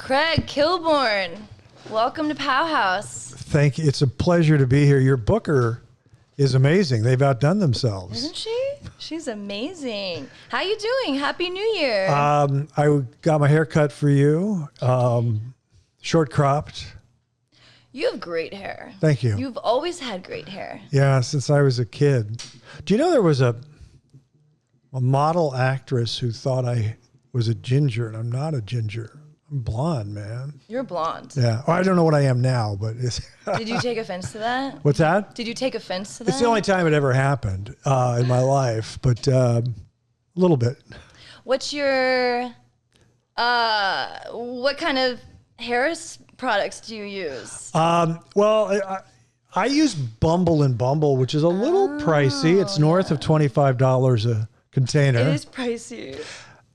Craig Kilborn, welcome to Powhouse. Thank you. It's a pleasure to be here. Your booker is amazing. They've outdone themselves. Isn't she? She's amazing. How you doing? Happy New Year. I got my hair cut for you, short cropped. You have great hair. Thank you. You've always had great hair. Yeah, since I was a kid. Do you know there was a model actress who thought I was a ginger, and I'm not a ginger. I'm blonde, man. You're blonde. Yeah. Well, I don't know what I am now, but it's... Did you take offense to that? What's that? Did you take offense to that? It's the only time it ever happened in my life, but a little bit. What's your, what kind of hair products do you use? Well, I use Bumble and Bumble, which is a little pricey. It's north of $25 a container. It is pricey.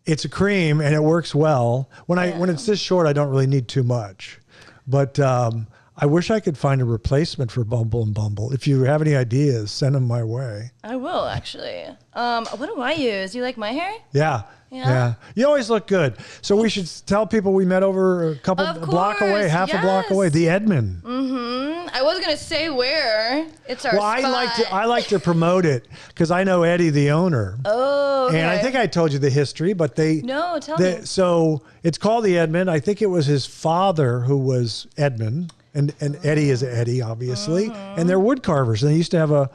It's a cream and it works well. When it's this short, I don't really need too much. But I wish I could find a replacement for Bumble and Bumble. If you have any ideas, send them my way. I will, actually. What do I use? You like my hair? Yeah. Yeah. You always look good. So we should tell people we met over a block away, half a block away, the Edmond. Mm-hmm. I was going to say where. It's our spot. I like to promote it because I know Eddie, the owner. Oh, okay. And I think I told you the history, but No, tell me. So it's called the Edmond. I think it was his father who was Edmund, and Eddie is Eddie, obviously. Mm-hmm. And they're wood carvers. And they used to have a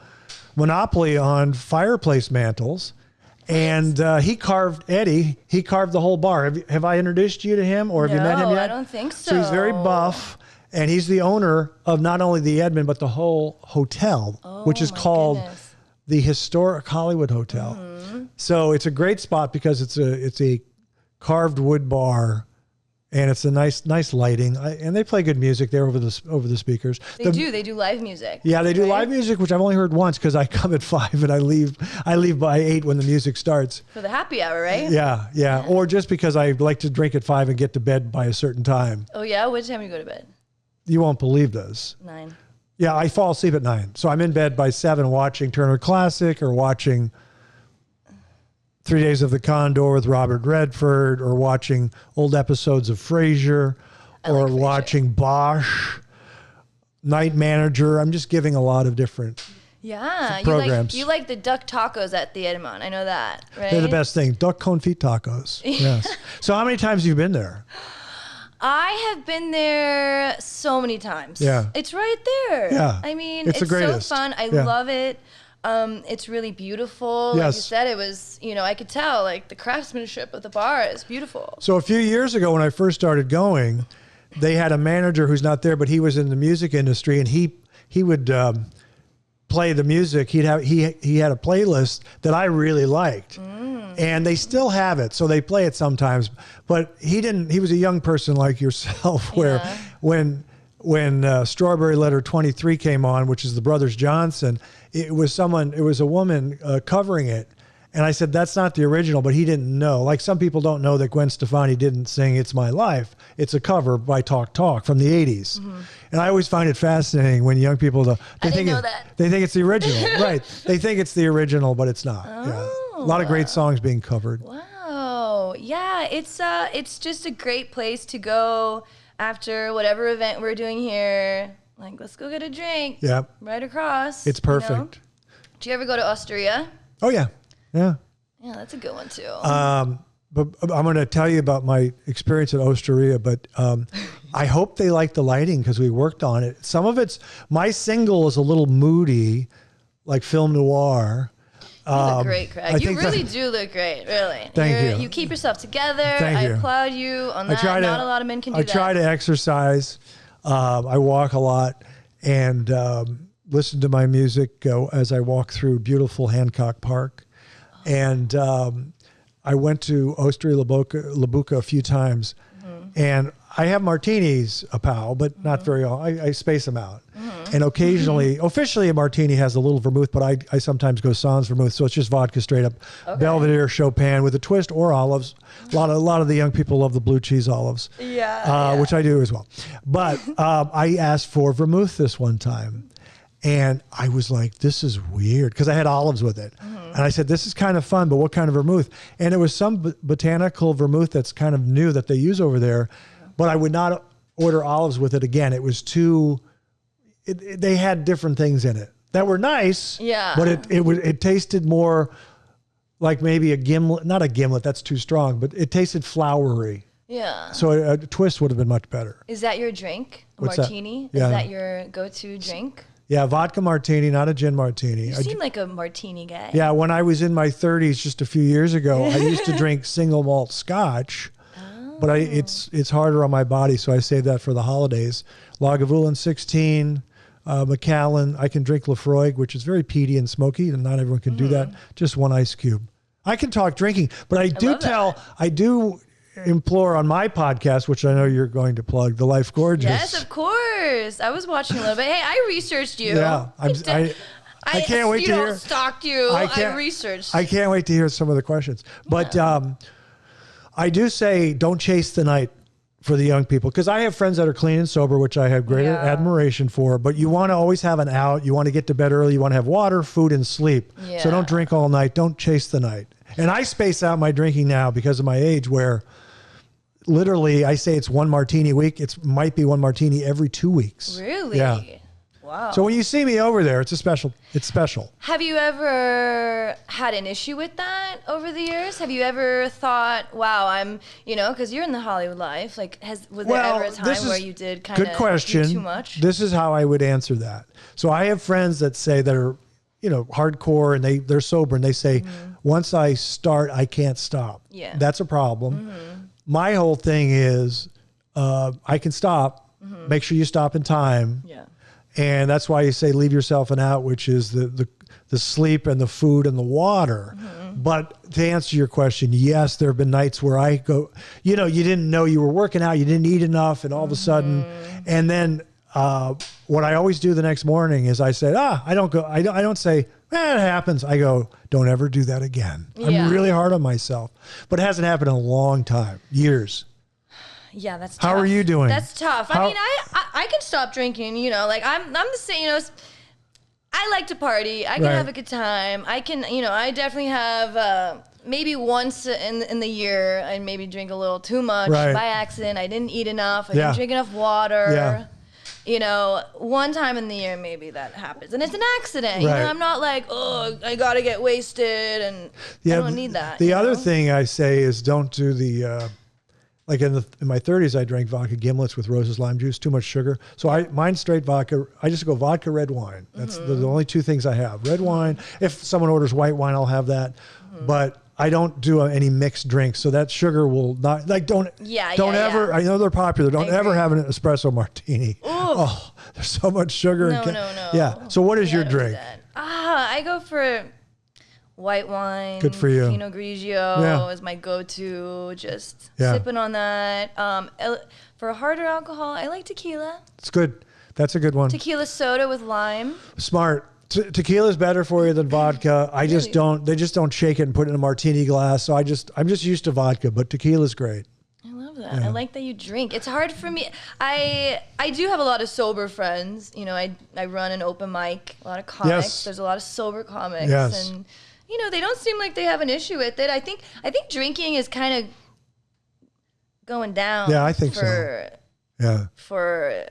monopoly on fireplace mantles. And he carved the whole bar. Have I introduced you to him, or have you met him yet? No, I don't think so. So he's very buff, and he's the owner of not only the Edmond, but the whole hotel, which is called the Historic Hollywood Hotel. Mm-hmm. So it's a great spot because it's a carved wood bar, and it's a nice lighting, and they play good music there over the speakers. They do live music. Yeah, they do live music, which I've only heard once because I come at 5 and I leave by 8 when the music starts. For the happy hour, right? Yeah. Or just because I like to drink at 5 and get to bed by a certain time. Oh yeah, what time do you go to bed? You won't believe this. 9. Yeah, I fall asleep at 9, so I'm in bed by 7 watching Turner Classic or watching 3 Days of the Condor with Robert Redford, or watching old episodes of Frasier, or watching Bosch, Night Manager. I'm just giving a lot of different programs. You like the duck tacos at the Edmond. I know that, right? They're the best thing. Duck confit tacos. Yes. So how many times have you been there? I have been there so many times. Yeah. It's right there. Yeah. I mean, it's the greatest. So fun. I love it. It's really beautiful. Yes. Like you said, it was, I could tell, like, the craftsmanship of the bar is beautiful. So a few years ago when I first started going, they had a manager who's not there, but he was in the music industry, and he would play the music. He had a playlist that I really liked. And they still have it, so they play it sometimes. But he was a young person like yourself, where when Strawberry Letter 23 came on, which is the Brothers Johnson, it was a woman covering it. And I said, that's not the original, but he didn't know. Like, some people don't know that Gwen Stefani didn't sing It's My Life. It's a cover by Talk Talk from the 80s. Mm-hmm. And I always find it fascinating when young people, they think it's the original. Right. They think it's the original, but it's not. Oh. Yeah. A lot of great songs being covered. Wow. Yeah, it's just a great place to go after whatever event we're doing here. Like, let's go get a drink. Yep. Right across. It's perfect. Do you ever go to Osteria? Oh, yeah. Yeah. Yeah, that's a good one, too. But I'm going to tell you about my experience at Osteria, but I hope they like the lighting because we worked on it. Some of my single is a little moody, like film noir. You look great, Craig. You really do look great, really. Thank you. You keep yourself together. Thank you. I applaud you on that. Not a lot of men can do that. I try to exercise. I walk a lot and listen to my music as I walk through beautiful Hancock Park. And I went to Osteria Labuca a few times. Mm-hmm. And I have martinis, pal, but not very often. I space them out. Mm-hmm. And occasionally, officially a martini has a little vermouth, but I sometimes go sans vermouth. So it's just vodka straight up, Belvedere, Chopin with a twist, or olives. A lot of the young people love the blue cheese olives, which I do as well. But I asked for vermouth this one time. And I was like, this is weird, because I had olives with it. Mm-hmm. And I said, this is kind of fun, but what kind of vermouth? And it was some botanical vermouth that's kind of new that they use over there. but I would not order olives with it again. It was too. They had different things in it that were nice. Yeah. But it tasted more like maybe a gimlet. Not a gimlet. That's too strong. But it tasted floury. Yeah. So a twist would have been much better. Is that your drink? A What's that? martini? Yeah. Is that your go-to drink? Yeah, vodka martini, not a gin martini. You seem like a martini guy. Yeah, when I was in my 30s, just a few years ago, I used to drink single malt scotch, but it's harder on my body, so I save that for the holidays. Lagavulin 16, Macallan. I can drink Lafroig, which is very peaty and smoky, and not everyone can do that. Just one ice cube. I can talk drinking, but I do implore on my podcast, which I know you're going to plug, The Life Gorgeous. Yes, of course. I was watching a little bit. Hey, I researched you. Yeah, I can't wait to hear. Stalked you. I researched. I can't wait to hear some of the questions. But I do say don't chase the night for the young people, because I have friends that are clean and sober, which I have great admiration for. But you want to always have an out. You want to get to bed early. You want to have water, food, and sleep. Yeah. So don't drink all night. Don't chase the night. And I space out my drinking now because of my age, where literally I say it's one martini a week. It might be one martini every 2 weeks. Really? Yeah. Wow. So when you see me over there, it's special. Have you ever had an issue with that over the years? Have you ever thought, wow, I'm, because you're in the Hollywood life, like, was there ever a time where you did kind of good question. too much? This is how I would answer that. So I have friends that say that are, hardcore, and they're sober, and they say, once I start, I can't stop. Yeah. That's a problem. My whole thing is, I can stop. Make sure you stop in time. Yeah. And that's why you say leave yourself an out, which is the sleep and the food and the water. But to answer your question, yes, there have been nights where I go, you didn't know you were working out, you didn't eat enough, and all of a sudden, and then what I always do the next morning is I say, I don't say, it happens. I go, don't ever do that again. Yeah. I'm really hard on myself, but it hasn't happened in a long time, years. Yeah, that's tough. How are you doing? That's tough. I mean, I can stop drinking, like I'm the same, I like to party. I can have a good time. I can, I definitely have maybe once in the year I maybe drink a little too much by accident. I didn't eat enough. I didn't drink enough water. One time in the year maybe that happens, and it's an accident. I'm not like, I gotta get wasted, and I don't need that. The other thing I say is don't do the like in my 30s, I drank vodka gimlets with Rose's lime juice, too much sugar. So mine's straight vodka. I just go vodka, red wine. That's the only two things I have. Red wine. If someone orders white wine, I'll have that. But I don't do any mixed drinks. So that sugar will not, don't ever, I know they're popular. Don't ever have an espresso martini. Ooh. Oh, there's so much sugar. No. Yeah. So what is your drink? I go for white wine. Good for you. Pinot Grigio is my go-to. Just sipping on that. For a harder alcohol, I like tequila. It's good. That's a good one. Tequila soda with lime. Smart. Tequila is better for you than vodka. They just don't shake it and put it in a martini glass. So I'm just used to vodka, but tequila's great. I love that. I like that you drink. It's hard for me. I do have a lot of sober friends. I run an open mic, a lot of comics. Yes. There's a lot of sober comics. Yes. And they don't seem like they have an issue with it. I think drinking is kind of going down. Yeah, I think so. Yeah. For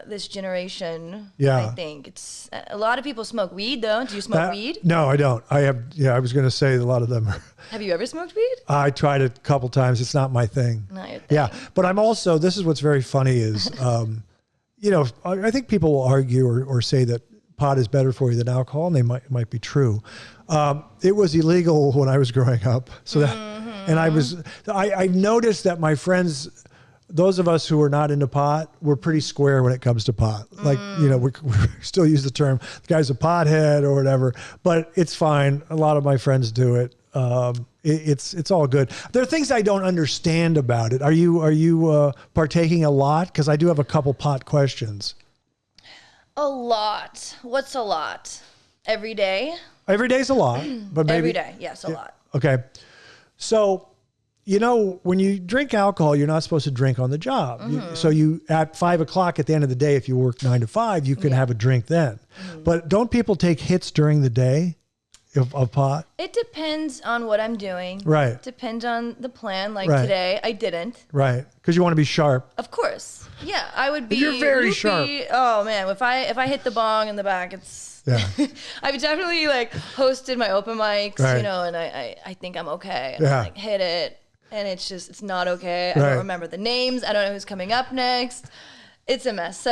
this generation. Yeah. I think it's a lot of people smoke weed though. Do you smoke weed? No, I don't. I was going to say a lot of them are. Have you ever smoked weed? I tried it a couple times. It's not my thing. Not your thing. Yeah. But I'm also, this is what's very funny is, I think people will argue or say that pot is better for you than alcohol, and they might be true. It was illegal when I was growing up. So that, and I noticed that my friends, those of us who are not into pot, we're pretty square when it comes to pot. Like, we still use the term, the guy's a pothead or whatever, but it's fine. A lot of my friends do it. It's all good. There are things I don't understand about it. Are you partaking a lot? Because I do have a couple pot questions. A lot. What's a lot? Every day? Every day's a lot, but maybe every day. Yes, a lot. Okay. So, when you drink alcohol, you're not supposed to drink on the job. So at 5 o'clock at the end of the day, if you work 9 to 5, you can have a drink then. But don't people take hits during the day? of pot? It depends on what I'm doing. Right. Depends on the plan. Like Right. today, I didn't. Right. Because you want to be sharp. Of course. Yeah, I would be. You're very loopy. sharp. Oh man, if I hit the bong in the back, it's. Yeah. I've definitely like hosted my open mics, Right. you know, and I think I'm okay. And Yeah. I like hit it, and it's not okay. I Right. don't remember the names. I don't know who's coming up next. It's a mess. So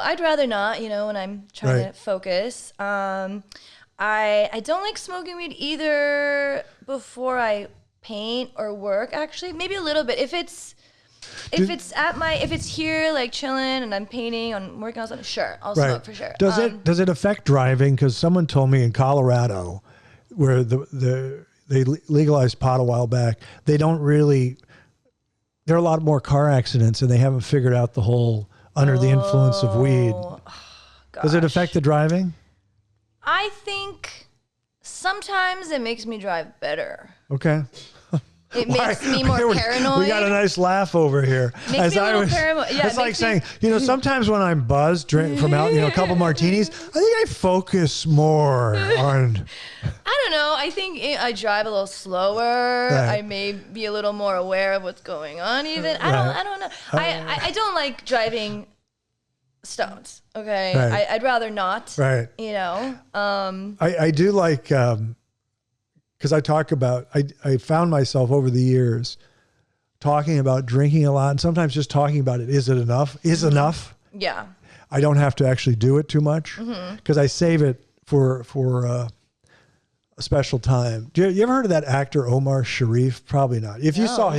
I'd rather not, you know, when I'm trying Right. to focus. I don't like smoking weed either before I paint or work. Actually, maybe a little bit. If it's here like chilling and I'm painting and working on something, sure, I'll smoke for sure. Does it affect driving? Because someone told me in Colorado, where they legalized pot a while back, they don't really. There are a lot more car accidents, and they haven't figured out the whole under the influence of weed. Does it affect the driving? I think sometimes it makes me drive better. Okay. It makes me more paranoid. We got a nice laugh over here. Makes me a little paranoid. Yeah, it's like saying, you know, sometimes when I'm buzzed, drink from out, you know, a couple martinis, I think I focus more on. I don't know. I think I drive a little slower. Right. I may be a little more aware of what's going on. Even I don't know. I don't like driving stoned. Okay, Right. I'd rather not. Right. You know. I do like. Because I talk about, I found myself over the years talking about drinking a lot, and sometimes just talking about it. Is it enough? Is enough? Yeah. I don't have to actually do it too much because I save it for a special time. You ever heard of that actor Omar Sharif? Probably not. If you saw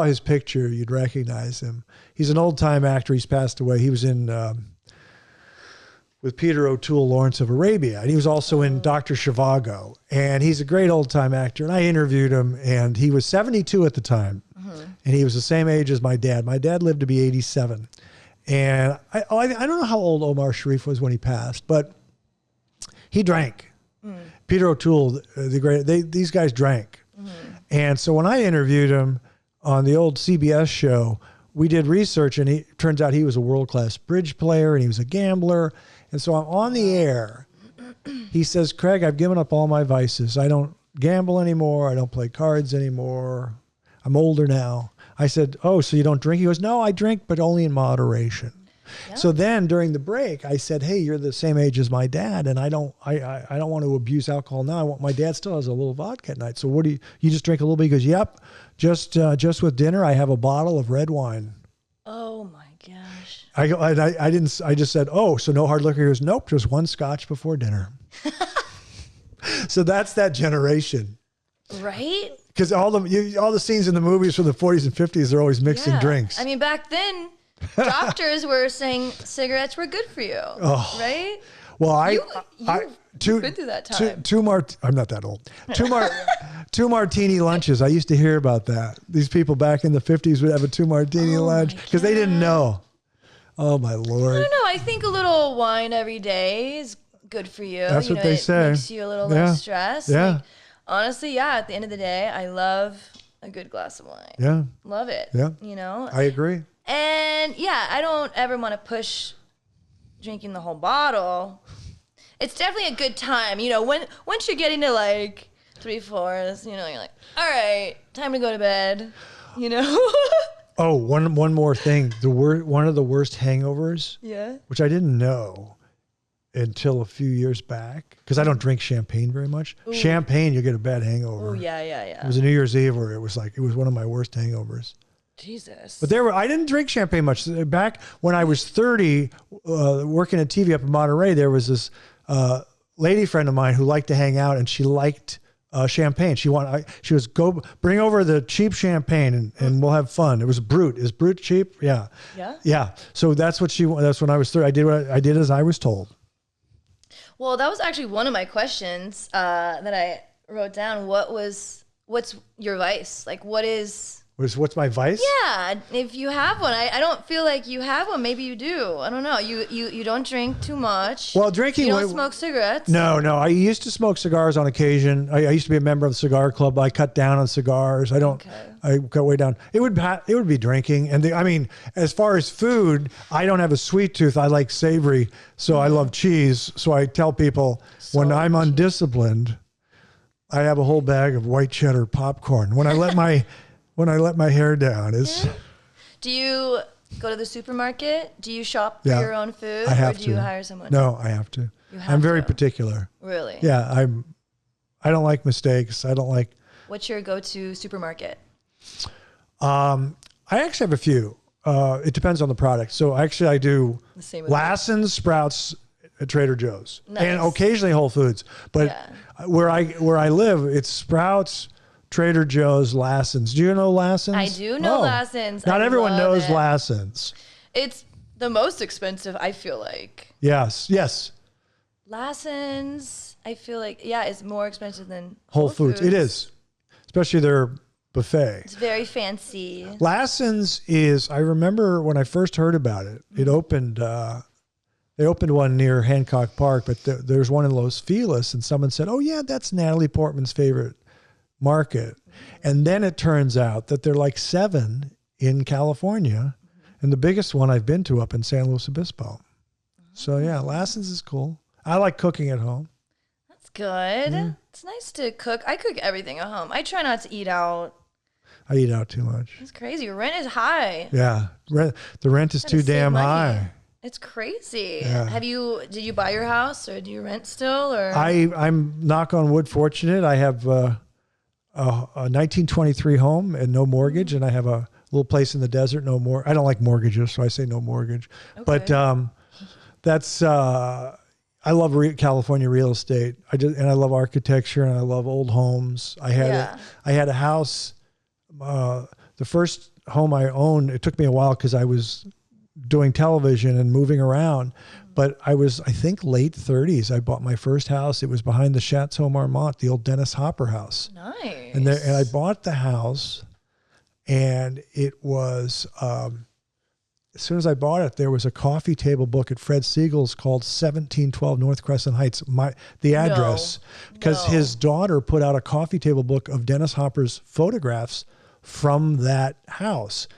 his picture, you'd recognize him. He's an old time actor. He's passed away. He was in with Peter O'Toole, Lawrence of Arabia. And he was also in Dr. Zhivago. And he's a great old-time actor. And I interviewed him, and he was 72 at the time. And he was the same age as my dad. My dad lived to be 87. And I don't know how old Omar Sharif was when he passed, but he drank. Peter O'Toole, these guys drank. And so when I interviewed him on the old CBS show, we did research, and it turns out he was a world-class bridge player, and he was a gambler. And so I'm on the air. He says, Craig, I've given up all my vices. I don't gamble anymore. I don't play cards anymore. I'm older now. I said, oh, so you don't drink? He goes, no, I drink, but only in moderation. Yeah. So then during the break, I said, hey, you're the same age as my dad, and I don't want to abuse alcohol now. My dad still has a little vodka at night. So what do you just drink a little bit? He goes, yep, just with dinner, I have a bottle of red wine. Oh my gosh. I just said, oh, so no hard liquor? He goes, nope, just one scotch before dinner. So that's that generation. Right? Because all the scenes in the movies from the 40s and 50s, they're always mixing drinks. I mean, back then, doctors were saying cigarettes were good for you. Oh. Right? Well, you've been through that time. I'm not that old. Two martini lunches. I used to hear about that. These people back in the 50s would have a 2 martini lunch because they didn't know. Oh my Lord. I don't know. I think a little wine every day is good for you. That's what they say. It makes you a little less stressed. Yeah. Like, honestly, at the end of the day, I love a good glass of wine. Yeah. Love it. Yeah. You know? I agree. And I don't ever want to push drinking the whole bottle. It's definitely a good time. You know, once you're getting to like 3/4, you know, you're like, all right, time to go to bed. You know? Oh, one more thing. One of the worst hangovers, which I didn't know until a few years back, because I don't drink champagne very much. Ooh. Champagne, you get a bad hangover. Oh, yeah. It was a New Year's Eve where it was one of my worst hangovers. Jesus. But I didn't drink champagne much. Back when I was 30, working at TV up in Monterey, there was this lady friend of mine who liked to hang out, and she liked champagne. She was go bring over the cheap champagne and we'll have fun. It was Brut. Is Brut cheap? Yeah. Yeah. Yeah. So that's when I was 30. I did as I was told. Well, that was actually one of my questions that I wrote down. What's your vice? Like, what's What's my vice? Yeah, if you have one. I don't feel like you have one. Maybe you do. I don't know. You don't drink too much. Well, drinking. You don't smoke cigarettes. No. I used to smoke cigars on occasion. I used to be a member of the cigar club. I cut down on cigars. I don't. Okay. I cut way down. It would be drinking. And I mean, as far as food, I don't have a sweet tooth. I like savory. So I love cheese. So I tell people when I'm undisciplined, I have a whole bag of white cheddar popcorn. When I let my hair down is. Do you go to the supermarket? Do you shop for your own food? I have or do you hire someone? No, I have to. I'm very particular. Really? Yeah, I don't like mistakes. I don't like. What's your go-to supermarket? I actually have a few. It depends on the product. So actually I do Lassen's, Sprouts, Trader Joe's, and occasionally Whole Foods. But where I live, it's Sprouts, Trader Joe's, Lassen's. Do you know Lassen's? I do know Lassen's. Not everyone knows Lassen's. It's the most expensive, I feel like. Yes. Lassen's, I feel like, is more expensive than Whole Foods. It is, especially their buffet. It's very fancy. Lassen's is. I remember when I first heard about it. It opened. They opened one near Hancock Park, but there's one in Los Feliz, and someone said, "Oh yeah, that's Natalie Portman's favorite market." And then it turns out that there are like 7 in California, and the biggest one I've been to up in San Luis Obispo. So yeah, Lassen's is cool. I like cooking at home. That's good. Yeah. It's nice to cook. I cook everything at home. I try not to eat out. I eat out too much. It's crazy. Rent is high. Yeah, the rent is too damn high. It's crazy. Yeah. Did you buy your house or do you rent still? Or I'm knock on wood fortunate. I have a 1923 home and no mortgage, and I have a little place in the desert. No more. I don't like mortgages, so I say no mortgage. Okay. But that's. I love California real estate. And I love architecture, and I love old homes. I had a house. The first home I owned, it took me a while because I was doing television and moving around, but I think late 30s. I bought my first house. It was behind the Chateau Marmont, the old Dennis Hopper house. Nice. And I bought the house, and it was. As soon as I bought it, there was a coffee table book at Fred Siegel's called 1712 North Crescent Heights, the address, because his daughter put out a coffee table book of Dennis Hopper's photographs from that house.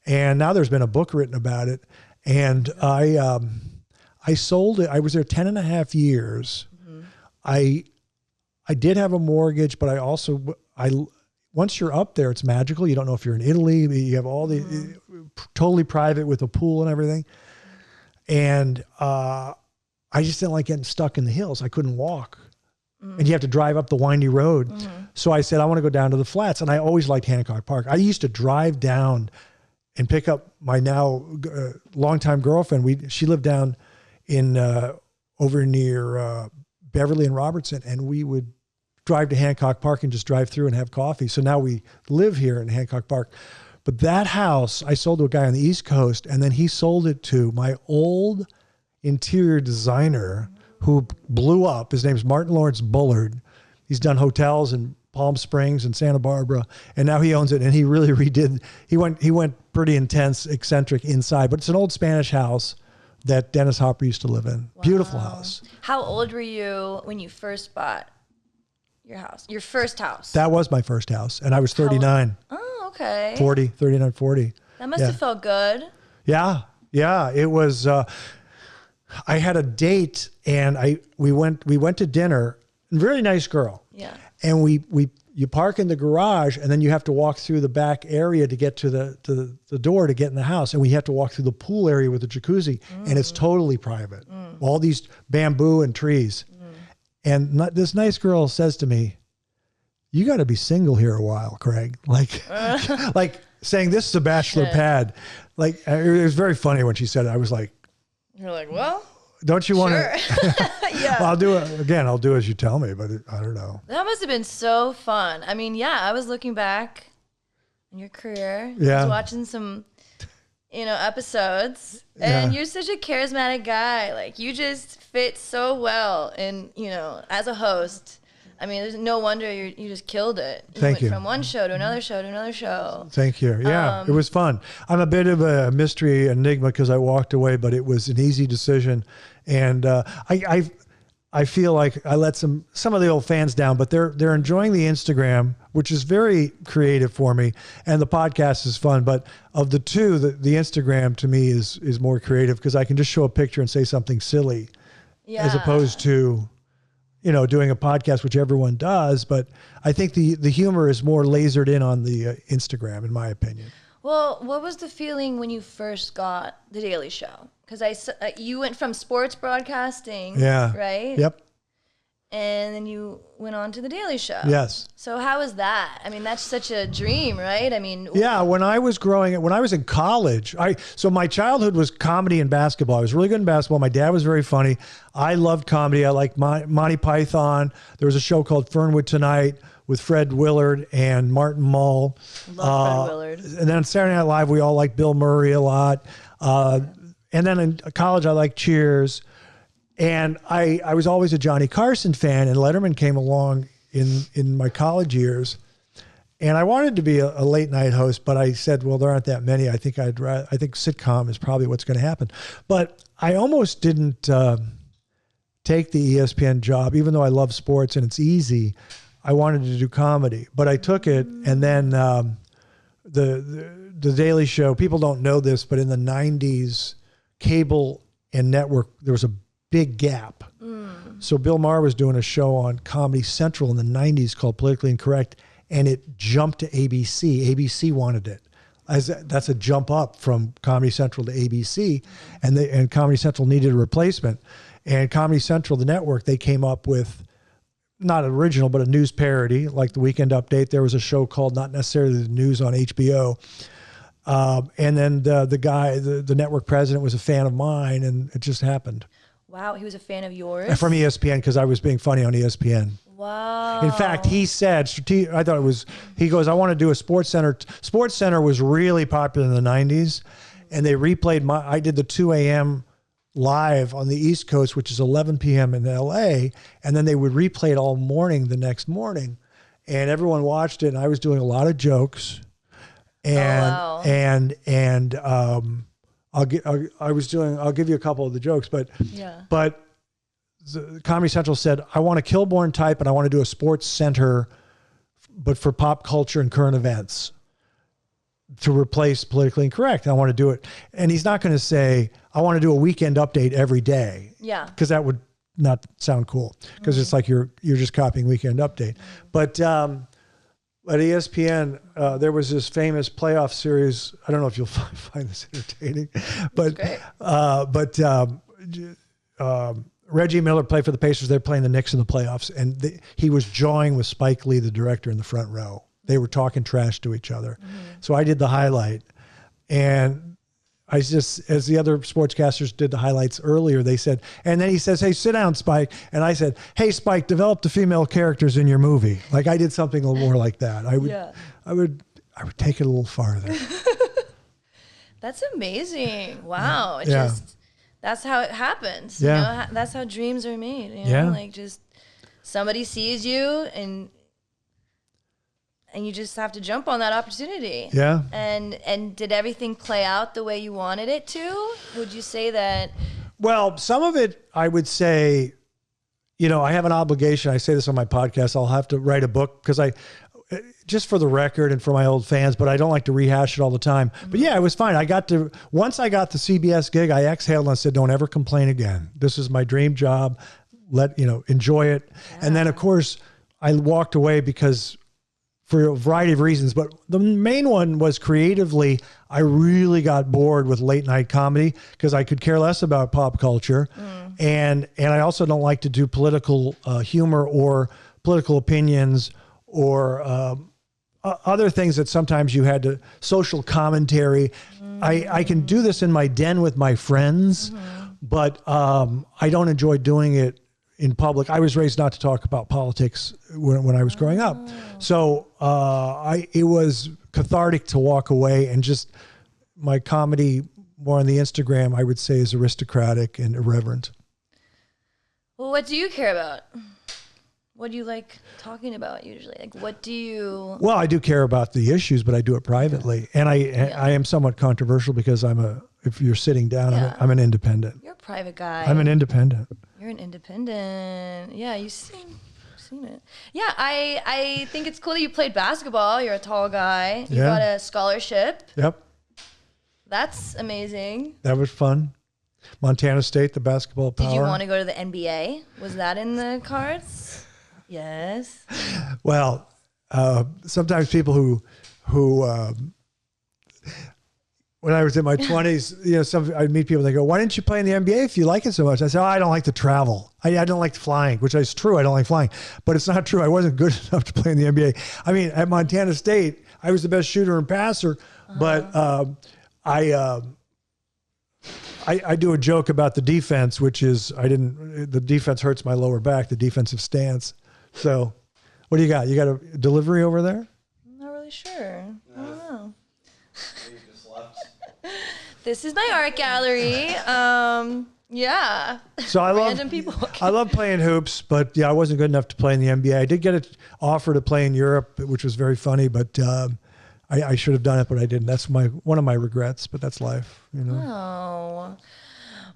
And now there's been a book written about it. And I sold it. I was there 10 and a half years. Mm-hmm. I did have a mortgage, but once you're up there, it's magical. You don't know if you're in Italy. You have all the totally private with a pool and everything. And I just didn't like getting stuck in the hills. I couldn't walk. And you have to drive up the windy road. So I said, I want to go down to the flats. And I always liked Hancock Park. I used to drive down and pick up my now longtime girlfriend. She lived down in over near Beverly and Robertson, and we would drive to Hancock Park and just drive through and have coffee. So now we live here in Hancock Park. But that house I sold to a guy on the East Coast, and then he sold it to my old interior designer who blew up. His name's Martin Lawrence Bullard. He's done hotels in Palm Springs and Santa Barbara, and now he owns it. And he really redid. He went pretty intense, eccentric inside, but it's an old Spanish house that Dennis Hopper used to live in. Wow. Beautiful house. How old were you when you first bought your house? Your first house? That was my first house, and I was 39. Oh, okay. 39, 40. That must have felt good. Yeah. It was. I had a date, and we went to dinner. Very nice girl. Yeah. And you park in the garage, and then you have to walk through the back area to get to the door to get in the house, and we have to walk through the pool area with the jacuzzi, and it's totally private. All these bamboo and trees. And this nice girl says to me, "You got to be single here a while, Craig." Like saying this is a bachelor pad. Like, it was very funny when she said it. I was like, "You're like, well, don't you want to?" Yeah. Well, I'll do it again. I'll do as you tell me, but I don't know. That must have been so fun. I mean, I was looking back in your career. Yeah. I was watching some, episodes, and you're such a charismatic guy. Like, you just fit so well in, as a host. I mean, there's no wonder you just killed it. Thank you. Went from one show to another show to another show. Thank you. Yeah, it was fun. I'm a bit of a mystery enigma because I walked away, but it was an easy decision. And I feel like I let some of the old fans down, but they're enjoying the Instagram, which is very creative for me, and the podcast is fun. But of the two, the Instagram to me is more creative because I can just show a picture and say something silly, as opposed to, doing a podcast, which everyone does. But I think the humor is more lasered in on the Instagram, in my opinion. Well, what was the feeling when you first got The Daily Show? Because you went from sports broadcasting, right? Yep. And then you went on to The Daily Show. Yes. So how was that? I mean, that's such a dream, right? I mean, yeah. When I was in college, so my childhood was comedy and basketball. I was really good in basketball. My dad was very funny. I loved comedy. I liked Monty Python. There was a show called Fernwood Tonight with Fred Willard and Martin Mull. Love Fred Willard. And then on Saturday Night Live, we all liked Bill Murray a lot. And then in college, I liked Cheers. And I was always a Johnny Carson fan, and Letterman came along in my college years. And I wanted to be a late night host, but I said, well, there aren't that many. I think sitcom is probably what's going to happen. But I almost didn't take the ESPN job, even though I love sports and it's easy. I wanted to do comedy, but I took it. And then the Daily Show, people don't know this, but in the 90s, cable and network, there was a big gap. So Bill Maher was doing a show on Comedy Central in the 90s called Politically Incorrect, and it jumped to ABC. ABC wanted it. That's a jump up from Comedy Central to ABC, and Comedy Central needed a replacement. And Comedy Central, the network, they came up with not original, but a news parody, like the Weekend Update. There was a show called Not Necessarily the News on HBO. And then the guy, the network president, was a fan of mine, and it just happened. Wow, he was a fan of yours? From ESPN, because I was being funny on ESPN. Wow. In fact, he said, I thought it was, he goes, I want to do a Sports Center. Sports Center was really popular in the 90s, and they replayed I did the 2 a.m. live on the East Coast, which is 11 p.m. in LA, and then they would replay it all morning the next morning, and everyone watched it, and I was doing a lot of jokes. And I'll give you a couple of the jokes, but the Comedy Central said, I want a Kilborn type, and I want to do a Sports Center, but for pop culture and current events, to replace Politically Incorrect. I want to do it, and he's not going to say, I want to do a Weekend Update every day, because that would not sound cool, because it's like you're just copying Weekend Update, but. At ESPN, there was this famous playoff series. I don't know if you'll find this entertaining, but Reggie Miller played for the Pacers. They're playing the Knicks in the playoffs, and he was jawing with Spike Lee, the director, in the front row. They were talking trash to each other. So I did the highlight, and I just, as the other sportscasters did the highlights earlier, they said, and then he says, hey, sit down, Spike. And I said, hey, Spike, develop the female characters in your movie. Like, I did something a little more like that. I would take it a little farther. That's amazing. Wow. That's how it happens. Yeah. You know, that's how dreams are made. You know? Yeah. Like, just somebody sees you and you just have to jump on that opportunity. Yeah. And did everything play out the way you wanted it to? Would you say that? Well, some of it, I would say, I have an obligation. I say this on my podcast. I'll have to write a book because just for the record and for my old fans, but I don't like to rehash it all the time. But yeah, it was fine. Once I got the CBS gig, I exhaled and I said, don't ever complain again. This is my dream job. Enjoy it. Yeah. And then of course I walked away because for a variety of reasons, but the main one was creatively, I really got bored with late night comedy because I could care less about pop culture. And I also don't like to do political humor or political opinions or other things that sometimes you had to, social commentary. I can do this in my den with my friends, but I don't enjoy doing it in public. I was raised not to talk about politics when I was growing up. So it was cathartic to walk away, and just my comedy more on the Instagram, I would say, is aristocratic and irreverent. Well, what do you care about? What do you like talking about usually? Like, what do you? Well, I do care about the issues, but I do it privately, and I am somewhat controversial because if you're sitting down, I'm an independent. You're a private guy. I'm an independent. You're an independent. Yeah, you've seen it. Yeah, I think it's cool that you played basketball. You're a tall guy. You got a scholarship. Yep. That's amazing. That was fun. Montana State, the basketball power. Did you want to go to the NBA? Was that in the cards? Yes. Well, sometimes people who when I was in my 20s, I'd meet people, they go, why didn't you play in the NBA if you like it so much? I said, I don't like to travel. I don't like flying, which is true. I don't like flying, but it's not true. I wasn't good enough to play in the NBA. I mean, at Montana State, I was the best shooter and passer, but I do a joke about the defense, which is the defense hurts my lower back, the defensive stance. So what do you got? You got a delivery over there? I'm not really sure. I don't know. This is my art gallery. Yeah. So I love playing hoops, but I wasn't good enough to play in the NBA. I did get an offer to play in Europe, which was very funny, but I should have done it, but I didn't. That's one of my regrets, but that's life, Oh.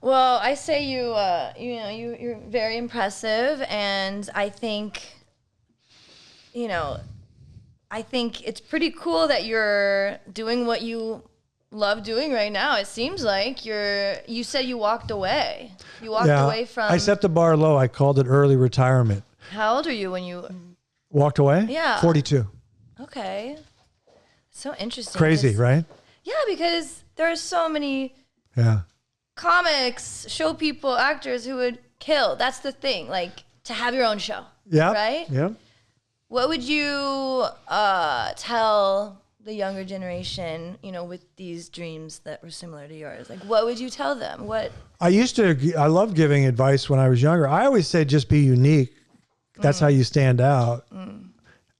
Well, I say you're very impressive, and I think, I think it's pretty cool that you're doing what you love doing right now. It seems like you said you walked away. You walked away from. I set the bar low. I called it early retirement. How old are you when you walked away? Yeah. 42. Okay. So interesting. Crazy, right? Yeah, because there are so many comics, show people, actors who would kill. That's the thing, like to have your own show. Yeah. Right? Yeah. What would you tell the younger generation, with these dreams that were similar to yours? Like, what would you tell them? I loved giving advice when I was younger. I always say, just be unique. That's how you stand out.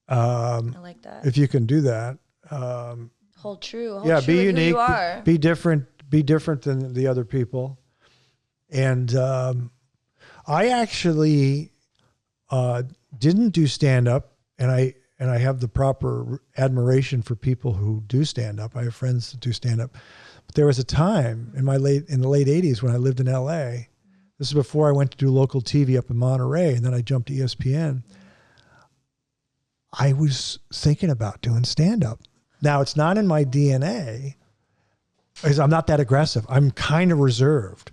I like that. If you can do that. Hold true. Be unique. Who you are. Be different. Be different than the other people. And I actually didn't do stand up, and I have the proper admiration for people who do stand up. I have friends that do stand up. But there was a time in the late 80s when I lived in LA. This is before I went to do local TV up in Monterey, and then I jumped to ESPN. I was thinking about doing stand up. Now, it's not in my DNA because I'm not that aggressive. I'm kind of reserved,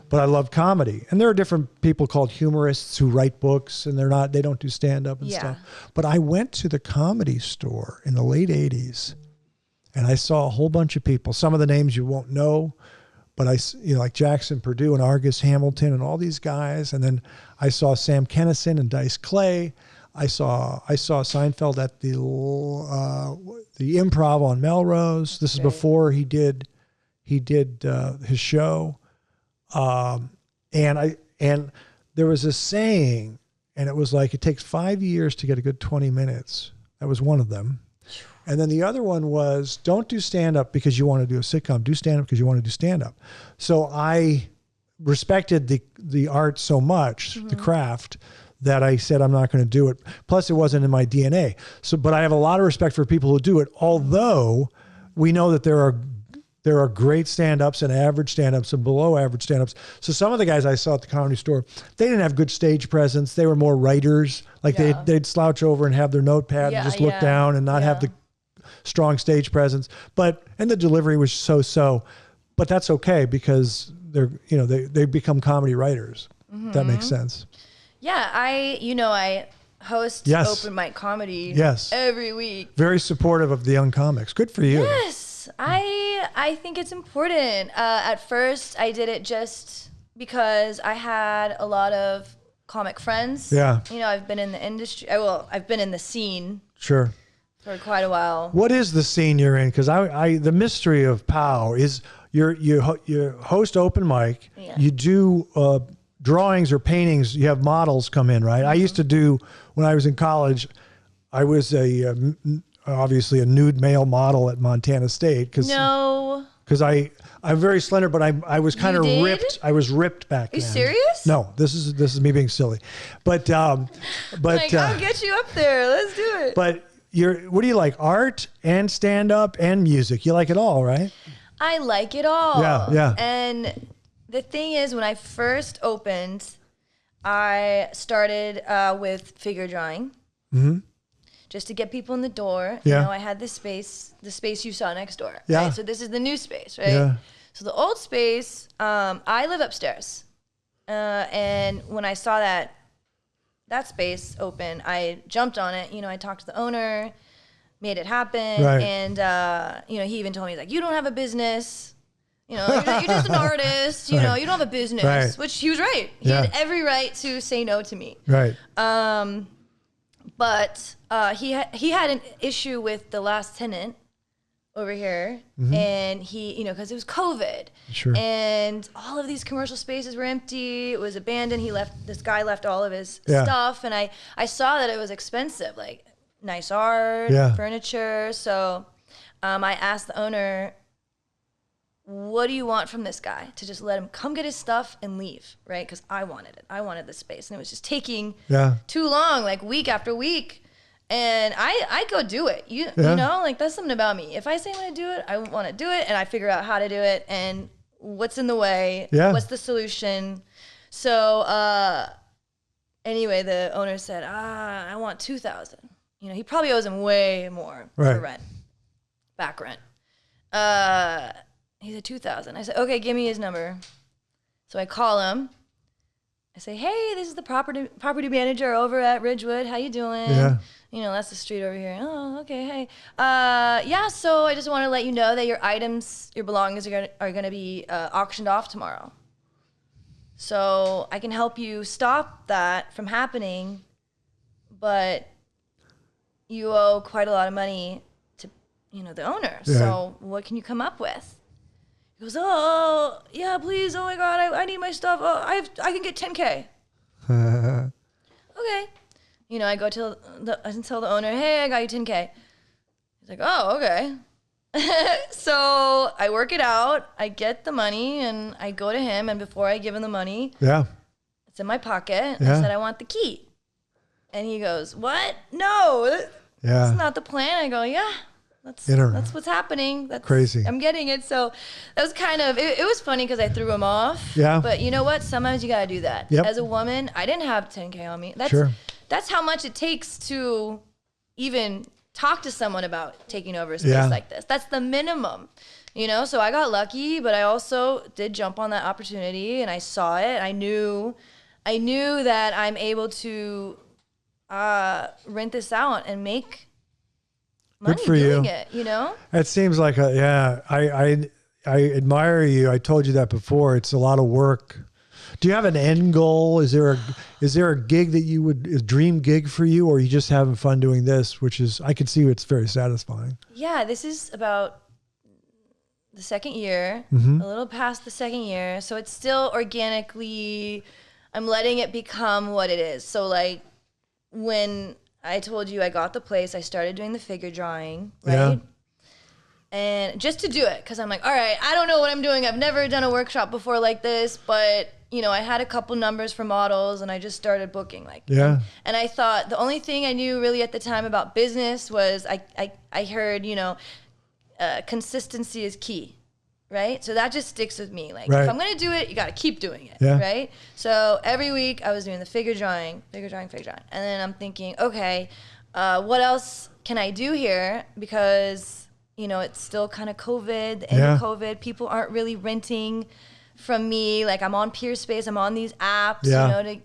but I love comedy. And there are different people called humorists who write books, and they don't do stand-up and stuff. But I went to the Comedy Store in the late 80s, and I saw a whole bunch of people. Some of the names you won't know, but like Jackson Purdue and Argus Hamilton and all these guys. And then I saw Sam Kinison and Dice Clay. I saw Seinfeld at the Improv on Melrose. This is before he did his show. And there was a saying, and it was like, it takes 5 years to get a good 20 minutes. That was one of them. And then the other one was, don't do stand-up because you want to do a sitcom. Do stand-up because you want to do stand-up. So I respected the art so much, the craft, that I said I'm not going to do it. Plus, it wasn't in my DNA. But I have a lot of respect for people who do it, although we know that there are great stand-ups and average stand-ups and below average stand-ups. So some of the guys I saw at the Comedy Store, they didn't have good stage presence. They were more writers. Like they'd slouch over and have their notepad and just look down and not have the strong stage presence. And the delivery was so. But that's okay because they become comedy writers. If that makes sense. Yeah, I host open mic comedy every week. Very supportive of the young comics. Good for you. Yes, I think it's important. At first, I did it just because I had a lot of comic friends. Yeah. I've been in the industry. I've been in the scene. Sure. For quite a while. What is the scene you're in? Because the mystery of POW is you host open mic. Yeah. You do drawings or paintings. You have models come in, right? I used to do, when I was in college, I was obviously a nude male model at Montana State. No because I'm very slender, but I was kind of ripped. I was ripped back then. Are you serious? No, this is me being silly, but I'll get you up there. Let's do it. But what do you like? Art and stand up and music. You like it all, right? I like it all. Yeah. And the thing is, when I first opened, I started with figure drawing. Mm-hmm. Just to get people in the door. Yeah. You know, I had the space you saw next door. Yeah. Right? So this is the new space, right? Yeah. So the old space, I live upstairs. And when I saw that space open, I jumped on it. You know, I talked to the owner, made it happen. Right. And, you know, he even told me, like, you don't have a business. You know, you're just an artist. You know, you don't have a business. Right. Which he was right. He had every right to say no to me. Right. But he had an issue with the last tenant over here, and he, you know, because it was COVID, Sure. and all of these commercial spaces were empty. It was abandoned. This guy left all of his stuff, and I saw that it was expensive, like nice art, furniture. So I asked the owner, what do you want from this guy? To just let him come get his stuff and leave, right? Because I wanted it. I wanted the space. And it was just taking too long, like week after week. And I go do it. You know, like that's something about me. If I say I'm going to do it, I want to do it. And I figure out how to do it and what's in the way, what's the solution. So anyway, the owner said, I want $2,000. You know, he probably owes him way more for rent, back rent. He said $2,000. I said, okay, give me his number. So I call him. I say, hey, this is the property manager over at Ridgewood. How you doing? Yeah. You know, that's the street over here. Oh, okay, hey. So I just want to let you know that your items, your belongings are gonna be auctioned off tomorrow. So I can help you stop that from happening, but you owe quite a lot of money to, you know, the owner. Yeah. So what can you come up with? He goes, oh, yeah, please. Oh, my God, I need my stuff. Oh, I can get $10K. Okay. You know, I go tell the owner, hey, I got you $10K. He's like, oh, okay. So I work it out. I get the money, and I go to him. And before I give him the money, it's in my pocket. I said, I want the key. And he goes, what? No, that's not the plan. I go, yeah. That's what's happening. That's crazy. I'm getting it. So that was kind of, it was funny because I threw him off. Yeah. But you know what? Sometimes you got to do that. Yep. As a woman, I didn't have $10K on me. That's how much it takes to even talk to someone about taking over a space like this. That's the minimum. You know, so I got lucky, but I also did jump on that opportunity, and I saw it. I knew that I'm able to rent this out and make money good for doing you. It, you know? It seems like I admire you. I told you that before. It's a lot of work. Do you have an end goal? Is there a gig that a dream gig for you, or are you just having fun doing this, which is, I can see it's very satisfying. Yeah, this is about the second year, a little past the second year. So it's still organically, I'm letting it become what it is. So like when I told you I got the place, I started doing the figure drawing, right? Yeah. And just to do it, because I'm like, all right, I don't know what I'm doing. I've never done a workshop before like this, but you know, I had a couple numbers for models, and I just started booking like. Yeah. And I thought the only thing I knew really at the time about business was I heard, you know, consistency is key. Right? So that just sticks with me. Like, if I'm going to do it, you got to keep doing it. Yeah. Right? So every week I was doing the figure drawing. And then I'm thinking, okay, what else can I do here? Because, you know, it's still kind of COVID, the end of COVID. People aren't really renting from me. Like, I'm on Peerspace. I'm on these apps, you know,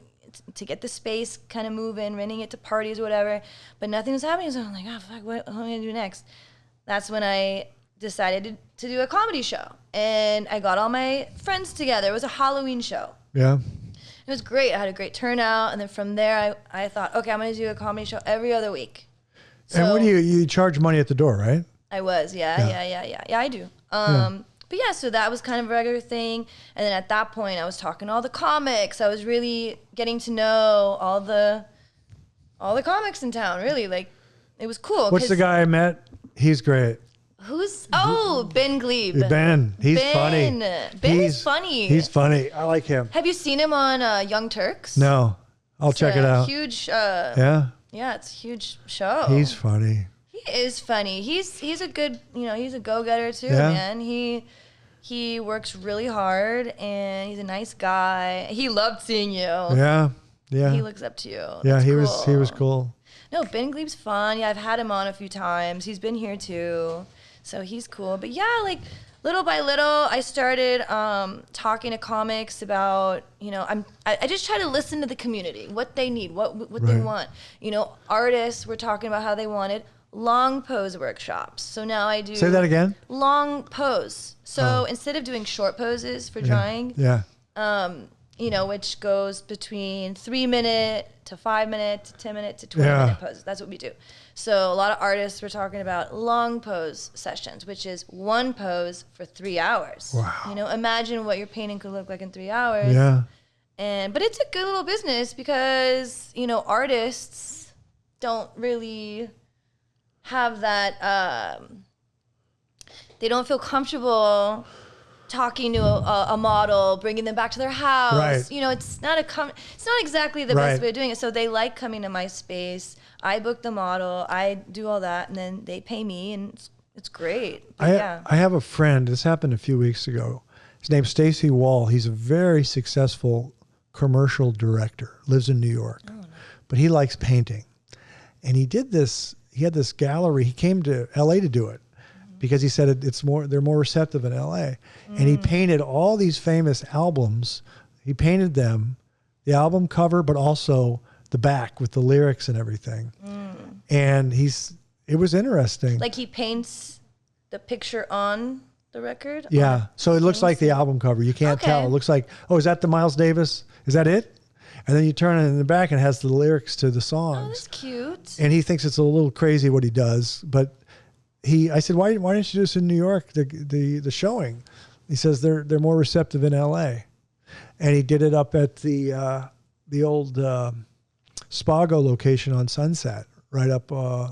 to get the space kind of moving, renting it to parties or whatever. But nothing was happening. So I'm like, oh, fuck, what am I going to do next? That's when I decided to do a comedy show, and I got all my friends together. It was a Halloween show. Yeah. It was great. I had a great turnout, and then from there I thought, okay, I'm going to do a comedy show every other week. So, and what do you charge money at the door, right? I was, yeah, I do. But yeah, so that was kind of a regular thing, and then at that point I was talking to all the comics. I was really getting to know all the comics in town, really. Like, it was cool. What's the guy I met? He's great. Ben Glebe. Ben. He's funny. Ben is funny. He's funny. I like him. Have you seen him on Young Turks? No. I'll check it out. Huge. Yeah. Yeah, it's a huge show. He's funny. He is funny. He's a good, he's a go-getter too, Yeah. man. He works really hard and he's a nice guy. He loved seeing you. Yeah. Yeah. He looks up to you. Yeah, That's he cool. was cool. No, Ben Glebe's fun. Yeah, I've had him on a few times. He's been here too. So he's cool. But yeah, like little by little, I started talking to comics about, I just try to listen to the community, what they need, what they want. Artists were talking about how they wanted long pose workshops. So now I do. Say that again? Long pose. So instead of doing short poses for drawing, which goes between 3 minute to 5 minute to 10 minute to 20 minute poses. That's what we do. So a lot of artists were talking about long pose sessions, which is one pose for 3 hours. Wow. Imagine what your painting could look like in 3 hours. Yeah. But it's a good little business because, artists don't really have that, they don't feel comfortable talking to a model, bringing them back to their house. Right. It's not exactly the best way of doing it. So they like coming to my space. I book the model, I do all that, and then they pay me, and it's great. I have a friend. This happened a few weeks ago. His name's Stacy Wall. He's a very successful commercial director. Lives in New York, but he likes painting. And he did this. He had this gallery. He came to L.A. to do it because he said they're more receptive in L.A. And he painted all these famous albums. He painted them, the album cover, but also the back with the lyrics and everything. And it was interesting. Like he paints the picture on the record? Yeah. So it looks like the album cover. You can't tell. It looks like, is that the Miles Davis? Is that it? And then you turn it in the back and it has the lyrics to the songs. Oh, that's cute. And he thinks it's a little crazy what he does. But I said, why didn't you do this in New York, the showing? He says they're more receptive in L.A. And he did it up at the old Spago location on Sunset, right up.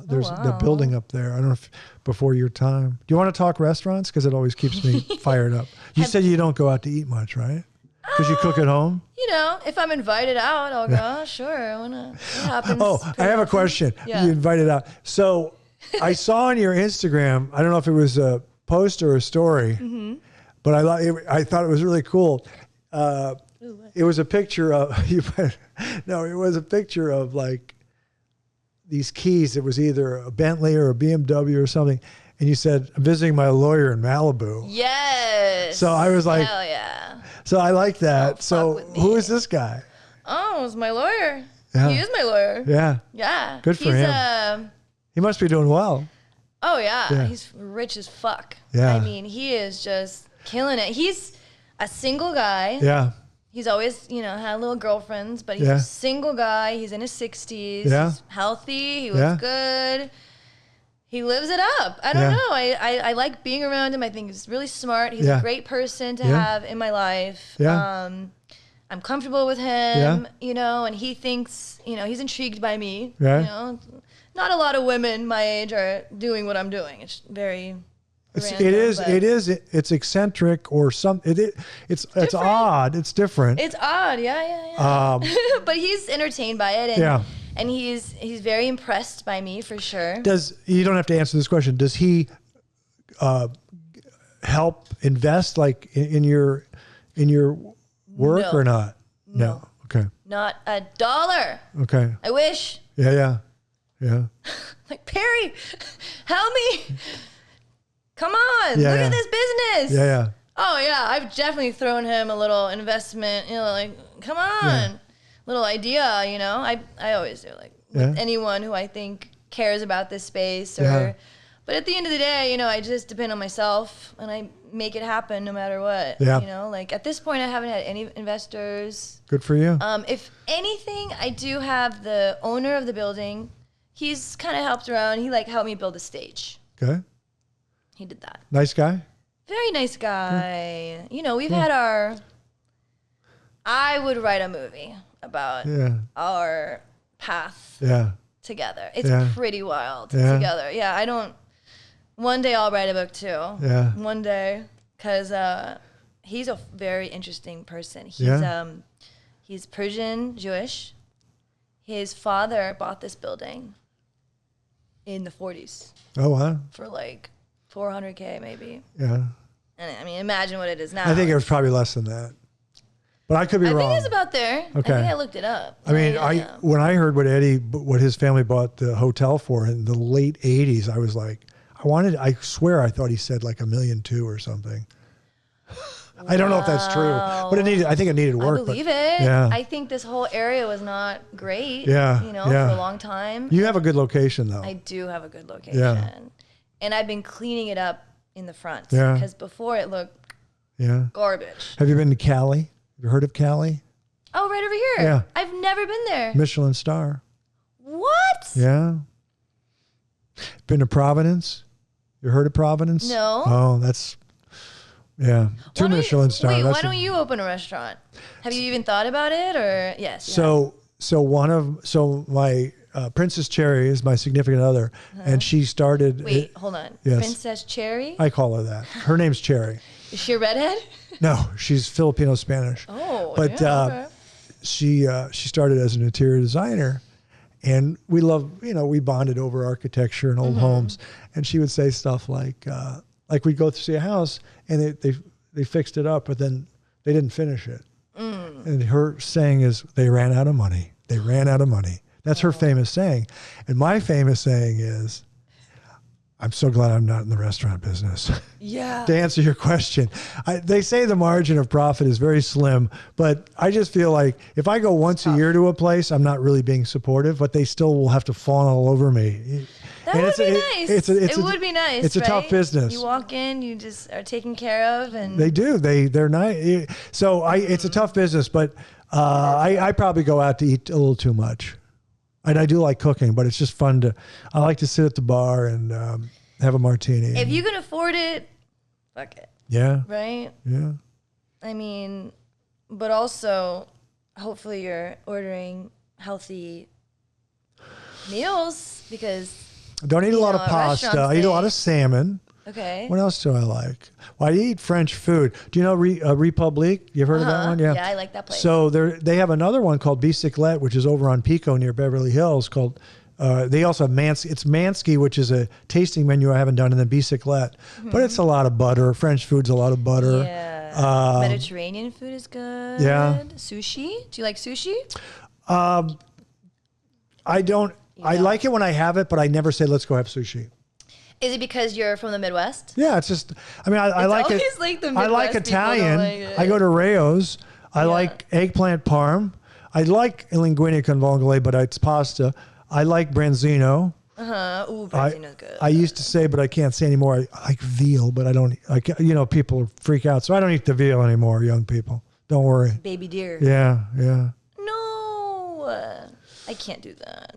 There's the building up there. I don't know if before your time. Do you want to talk restaurants? Because it always keeps me fired up. You said you don't go out to eat much, right? Because you cook at home? If I'm invited out, I'll go, sure. It happens. I have a question. Yeah. You invited out. So I saw on your Instagram, I don't know if it was a post or a story, but I thought it was really cool. It was a picture of it was a picture of like these keys. It was either a Bentley or a BMW or something. And you said, I'm visiting my lawyer in Malibu. Yes. So I was like, hell yeah. So I like that. Fuck So with me. who is this guy? Oh, it's my lawyer. Yeah. He is my lawyer. Yeah. Yeah. Good for him. He must be doing well. Oh yeah. Yeah. He's rich as fuck. Yeah. I mean, he is just killing it. He's a single guy. Yeah. He's always, had little girlfriends, but he's a single guy. He's in his 60s. Yeah. He's healthy. He looks good. He lives it up. I don't know. I like being around him. I think he's really smart. He's a great person to have in my life. Yeah. I'm comfortable with him, and he thinks, he's intrigued by me. Right. Not a lot of women my age are doing what I'm doing. It's very It's eccentric or it's odd. It's different. It's odd. Yeah. But he's entertained by it. And, and he's very impressed by me for sure. You don't have to answer this question. Does he help invest like in your work or not? No. Okay. Not a dollar. Okay. I wish. Yeah. Like, Perry, help me. Come on. Look at this business. Yeah. Oh yeah. I've definitely thrown him a little investment, come on. Little idea, I always do, like with anyone who I think cares about this space but at the end of the day, I just depend on myself and I make it happen no matter what. Like at this point I haven't had any investors. Good for you. If anything, I do have the owner of the building. He's kind of helped around. He helped me build the stage. Okay. He did that. Nice guy? Very nice guy. We've had I would write a movie about our path together. It's pretty wild together. Yeah, One day I'll write a book too. Yeah. One day, because he's a very interesting person. He's Persian Jewish. His father bought this building in the 40s. Oh, wow. For like $400K maybe. Yeah. And I mean, imagine what it is now. I think it was probably less than that. But I could be wrong. I think it's about there. Okay. I think I looked it up. I mean, when I heard what his family bought the hotel for in the late 80s, I was like, I swear I thought he said like $1.2 million or something. I don't know if that's true, but I think it needed work. I believe it. Yeah. I think this whole area was not great. Yeah. For a long time. You have a good location though. I do have a good location. Yeah. And I've been cleaning it up in the front. Yeah. Because before it looked garbage. Have you been to Cali? Have you heard of Cali? Oh, right over here. Yeah. I've never been there. Michelin star. What? Yeah. Been to Providence? You heard of Providence? No. Oh, that's, yeah. 2 Michelin stars. Wait, why don't you open a restaurant? Have you even thought about it, or yes? So my Princess Cherry is my significant other, and she started. Wait, hold on. Yes. Princess Cherry? I call her that. Her name's Cherry. Is she a redhead? No, she's Filipino Spanish. Oh, but okay. she started as an interior designer, and we bonded over architecture and old homes, and she would say stuff like we'd go to see a house and they fixed it up, but then they didn't finish it. And her saying is, they ran out of money. They ran out of money. That's her famous saying. And my famous saying is, I'm so glad I'm not in the restaurant business. Yeah. To answer your question, they say the margin of profit is very slim, but I just feel like if I go once a year to a place, I'm not really being supportive, but they still will have to fawn all over me. That would be nice. It would be nice. It's a tough business. You walk in, you just are taken care of, and they do. They're nice. So it's a tough business, but I probably go out to eat a little too much. And I do like cooking, but it's just fun I like to sit at the bar and have a martini. If you can afford it, fuck it. Yeah. Right? Yeah. I mean, but also, hopefully you're ordering healthy meals, because I don't eat a lot of pasta. I eat a lot of salmon. Okay. What else do I like? Well, I eat French food. Do you know Republique? You've heard of that one? Yeah. Yeah, I like that place. So they have another one called Bicyclette, which is over on Pico near Beverly Hills. Called they also have It's Mansky, which is a tasting menu I haven't done, and then Bicyclette. But it's a lot of butter. French food's a lot of butter. Yeah. Mediterranean food is good. Yeah. Sushi? Do you like sushi? I don't. I like it when I have it, but I never say let's go have sushi. Is it because you're from the Midwest? Yeah, it's just. I mean, I like it. Like the I like Midwest people Italian. don't like it. I go to Rayo's. I like eggplant parm. I like linguine con vongole, but it's pasta. I like branzino. Ooh, branzino's good. I used to say, but I can't say anymore. I like veal, but I don't. People freak out, so I don't eat the veal anymore. Young people, don't worry. Baby deer. Yeah, yeah. No, I can't do that.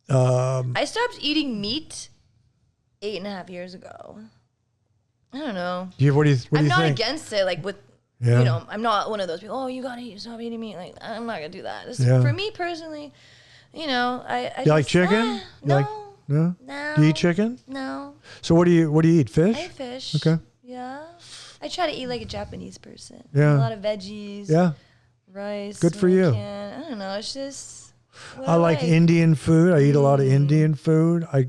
I stopped eating meat 8.5 years ago. I don't know. What do you I'm not think? against it. Like I'm not one of those people. Oh, you gotta stop eating meat. Like, I'm not gonna do that. For me personally, I you like chicken? No. No. No. Do you eat chicken? No. So what do you eat? Fish? I eat fish. Okay. Yeah. I try to eat like a Japanese person. Yeah. A lot of veggies. Yeah. Rice. Good for you. I don't know. It's just. I like Indian food. I eat a lot of Indian food. I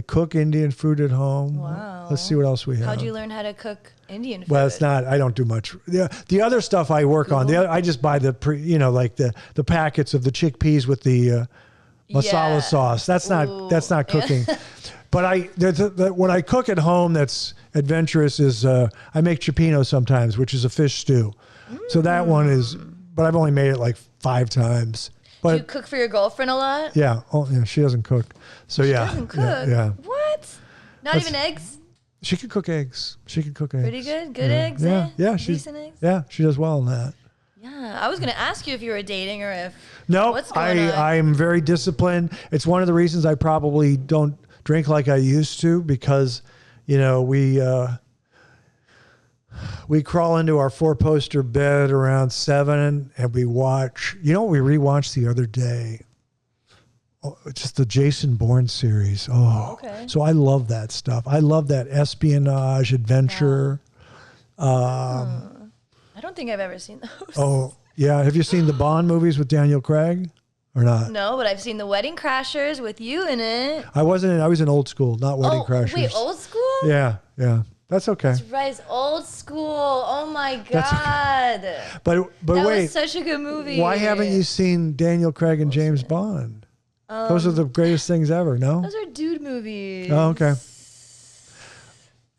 cook Indian food at home. Wow. Let's see what else we have. How'd you learn how to cook Indian food? Well, it's not. I don't do much. The other stuff I work on. I just buy the the packets of the chickpeas with the masala sauce. That's not cooking. But when I cook at home, that's adventurous. Is I make cioppino sometimes, which is a fish stew. So that one is. But I've only made it like 5 times. But do you cook for your girlfriend a lot? Yeah. Oh, yeah. She doesn't cook. So yeah. She doesn't cook? Yeah. What? Not even eggs? She can cook eggs. Pretty good? Good eggs? Yeah. Yeah. Decent eggs? Yeah. She does well in that. Yeah. I was going to ask you if you were dating or if. No, what's going on? I'm very disciplined. It's one of the reasons I probably don't drink like I used to, because, we crawl into our 4-poster bed around 7 and we watch. You know what we rewatched the other day? just the Jason Bourne series. Oh, okay. So I love that stuff. I love that espionage adventure. I don't think I've ever seen those. Oh, yeah. Have you seen the Bond movies with Daniel Craig or not? No, but I've seen the Wedding Crashers with you in it. I was in Old School, not Wedding Crashers. Wait, Old School? Yeah. That's okay. That's right, it's Old School. Oh my God. Okay. But that wait. was such a good movie. Why haven't you seen Daniel Craig and James Bond? Those are the greatest things ever, no? Those are dude movies. Oh, okay.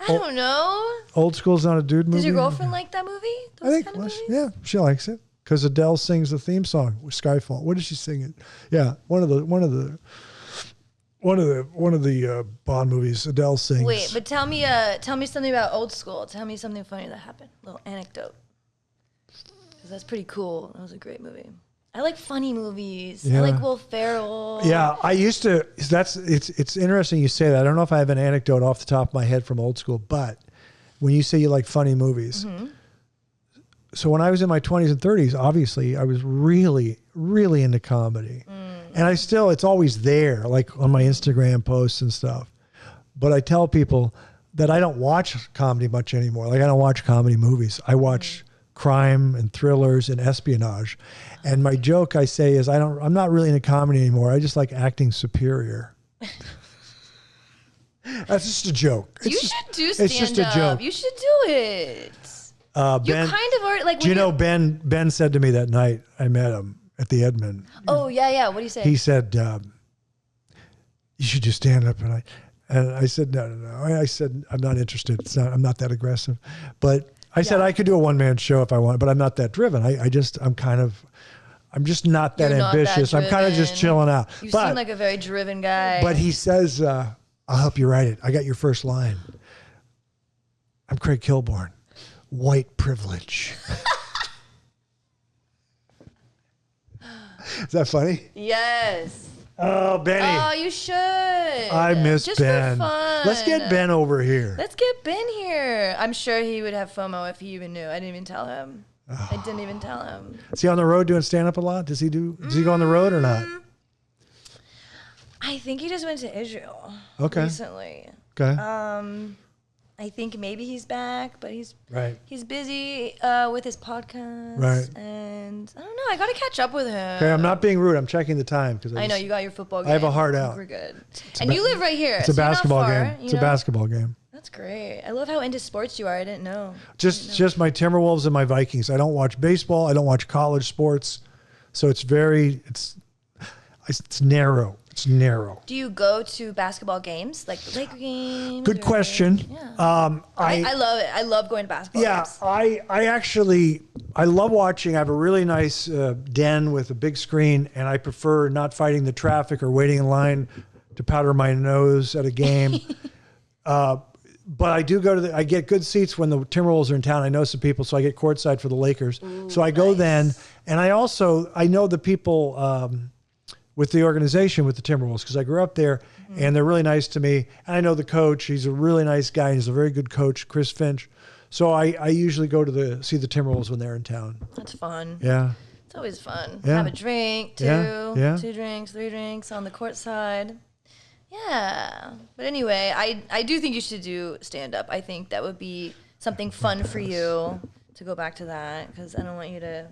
I don't know. Old School's not a dude movie? Does your girlfriend like that movie? Those I think, kind of movies? yeah, she likes it. Because Adele sings the theme song with Skyfall. What did she sing it? Yeah, one of the Bond movies. Adele sings. Wait, but tell me something about Old School. Tell me something funny that happened. A little anecdote. Because that's pretty cool. That was a great movie. I like funny movies. Yeah. I like Will Ferrell. Yeah, I used to. It's interesting you say that. I don't know if I have an anecdote off the top of my head from Old School, but when you say you like funny movies. Mm-hmm. So when I was in my 20s and 30s, obviously I was really, really into comedy. And it's always there, like on my Instagram posts and stuff. But I tell people that I don't watch comedy much anymore. Like I don't watch comedy movies. I watch crime and thrillers and espionage. And my joke I say is I'm not really into comedy anymore. I just like acting superior. That's just a joke. You should do stand-up. It's just a joke. You should do it. Ben, you kind of are like. Do you know Ben said to me that night I met him at the Edmund. Oh yeah. What do you say? He said, "You should just stand up." And I said, "No. I said I'm not interested. I'm not that aggressive." But I said I could do a one-man show if I want, but I'm not that driven. I'm just not that You're not ambitious. that I'm kind of just driven. chilling out. You seem like a very driven guy. But he says, "I'll help you write it. I got your first line. I'm Craig Kilborn. White privilege." Is that funny? Yes. Oh, Benny. Oh, you should. I miss Just Ben. for fun. Let's get Ben over here. Let's get Ben here. I'm sure he would have FOMO if he even knew. I didn't even tell him. I didn't even tell him. Is he on the road doing stand-up a lot? Does he go on the road or not? I think he just went to Israel recently. Okay. I think maybe he's back, but he's busy with his podcast. Right. And I don't know. I got to catch up with him. Okay, I'm not being rude. I'm checking the time because I know you got your football game. I have a heart out. We're good. And you live right here. It's a basketball you're not far, game. It's a basketball game. That's great. I love how into sports you are. I didn't know. Just my Timberwolves and my Vikings. I don't watch baseball. I don't watch college sports. So it's narrow. It's narrow. Do you go to basketball games, like the Laker games? Good question. Yeah. I love it. I love going to basketball games. I love watching. I have a really nice den with a big screen, and I prefer not fighting the traffic or waiting in line to powder my nose at a game. But I do go I get good seats when the Timberwolves are in town. I know some people, so I get courtside for the Lakers. Ooh, so I go then, and I know the people with the organization with the Timberwolves because I grew up there, and they're really nice to me. And I know the coach; he's a really nice guy. He's a very good coach, Chris Finch. So I usually go to see the Timberwolves when they're in town. That's fun. Yeah, it's always fun. Yeah. Have a drink, two drinks, 3 drinks on the court side. Yeah, but anyway, I do think you should do stand up. I think that would be something fun for you to go back to that because I don't want you to.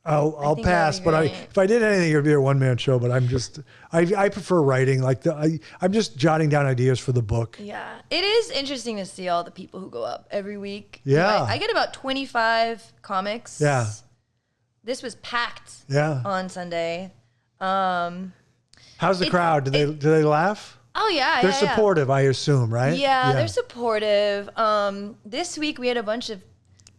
I'll pass, but if I did anything, it would be a one-man show. But I prefer writing. I'm just jotting down ideas for the book. Yeah, it is interesting to see all the people who go up every week. Yeah, I get about 25 comics. Yeah, this was packed. Yeah, on Sunday. How's the crowd? Do they laugh? Oh yeah, they're supportive. I assume, right? Yeah, they're supportive. This week we had a bunch of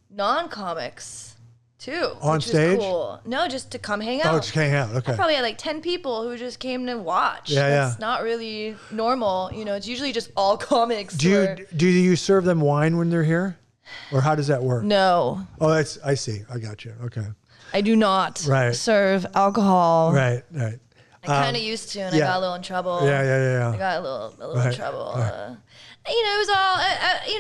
non-comics. Too, on stage? Cool. No, just to come hang out. Oh, just hang out. Okay. I probably had like 10 people who just came to watch. Yeah, That's not really normal. It's usually just all comics. Do you serve them wine when they're here, or how does that work? No. Oh, I see. I got you. Okay. I do not serve alcohol. Right. I kind of used to, and I got a little in trouble. Yeah. I got a little in trouble. It was all.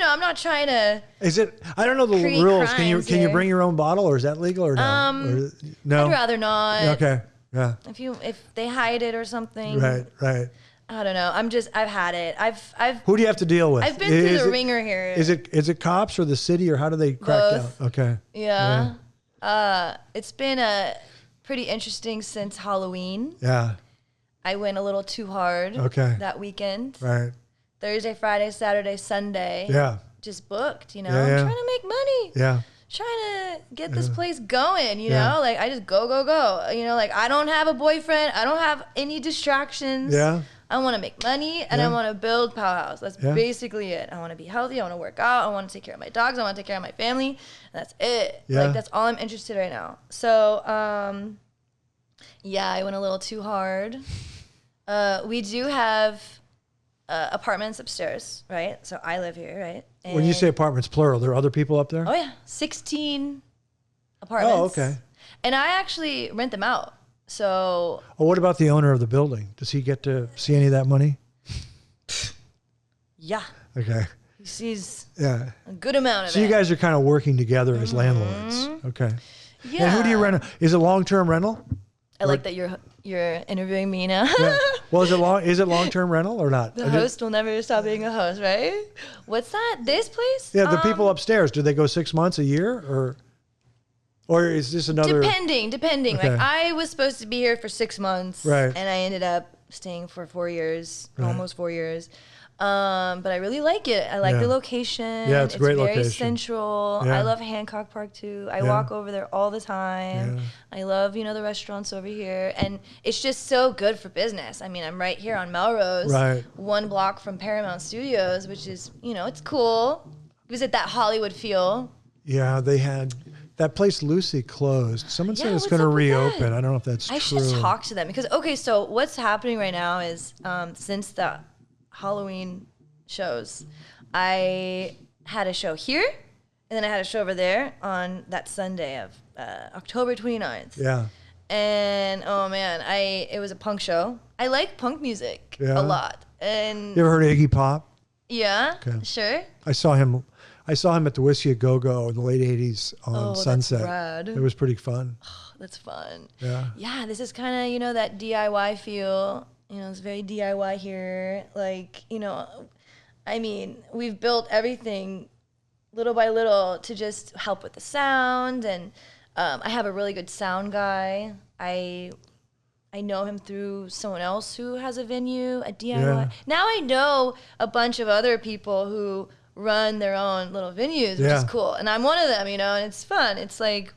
I'm not trying to. Is it? I don't know the rules. Can you bring your own bottle, or is that legal or no? No. I'd rather not. Okay. Yeah. If they hide it or something. Right. Right. I don't know. I've had it. Who do you have to deal with? I've been through the ringer here. Is it cops or the city, or how do they crack Both. down? Okay. Yeah. It's been pretty interesting since Halloween. Yeah. I went a little too hard. Okay. That weekend. Right. Thursday, Friday, Saturday, Sunday. Yeah. Just booked. You know, Yeah, yeah. I'm trying to make money. Yeah. Trying to get this place going, you know? Like, I just go. You know, like, I don't have a boyfriend. I don't have any distractions. Yeah. I want to make money, and I want to build Powerhouse. That's basically it. I want to be healthy. I want to work out. I want to take care of my dogs. I want to take care of my family. And that's it. Yeah. Like, that's all I'm interested in right now. So, yeah, I went a little too hard. We do have apartments upstairs, right? So I live here, right? And When you say apartments, plural, there are other people up there? oh, yeah. 16 apartments. Oh, okay. And I actually rent them out. So Oh, what about the owner of the building? Does he get to see any of that money? yeah, Okay. he sees Yeah. a good amount of it. So you guys are kind of working together as landlords. Okay. Yeah. And who do you rent? Is it long-term rental? I like that you're interviewing me now. Yeah. Well, is it long-term rental or not? The host will never stop being a host, right? What's that? This place? Yeah, the people upstairs, do they go 6 months, a year, or is this another? Depending. Okay. Like, I was supposed to be here for 6 months, Right. and I ended up staying for 4 years, almost 4 years. But I really like it. I like the location. Yeah, it's a great very location. central. Yeah. I love Hancock Park too. I walk over there all the time. Yeah. I love, the restaurants over here. And it's just so good for business. I mean, I'm right here on Melrose, Right. 1 block from Paramount Studios, which is, it's cool. Gives it that Hollywood feel. Yeah, they had that place Lucy closed. Someone said Yeah, it's what's going to up with reopen. that? I don't know if that's I true. should talk to them because, okay, so what's happening right now is since the Halloween shows, I had a show here and then I had a show over there on that Sunday of October 29th. Yeah. And oh man, it was a punk show. I like punk music a lot. And You ever heard of Iggy Pop? yeah, Okay. sure. I saw him at the Whiskey a Go Go in the late '80s on Sunset. That's rad. It was pretty fun. That's fun. Yeah. Yeah, this is kind of, that DIY feel. It's very DIY here. Like, I mean, we've built everything little by little to just help with the sound. And I have a really good sound guy. I know him through someone else who has a venue, a DIY. Yeah. Now I know a bunch of other people who run their own little venues, which is cool. And I'm one of them, and it's fun. It's like,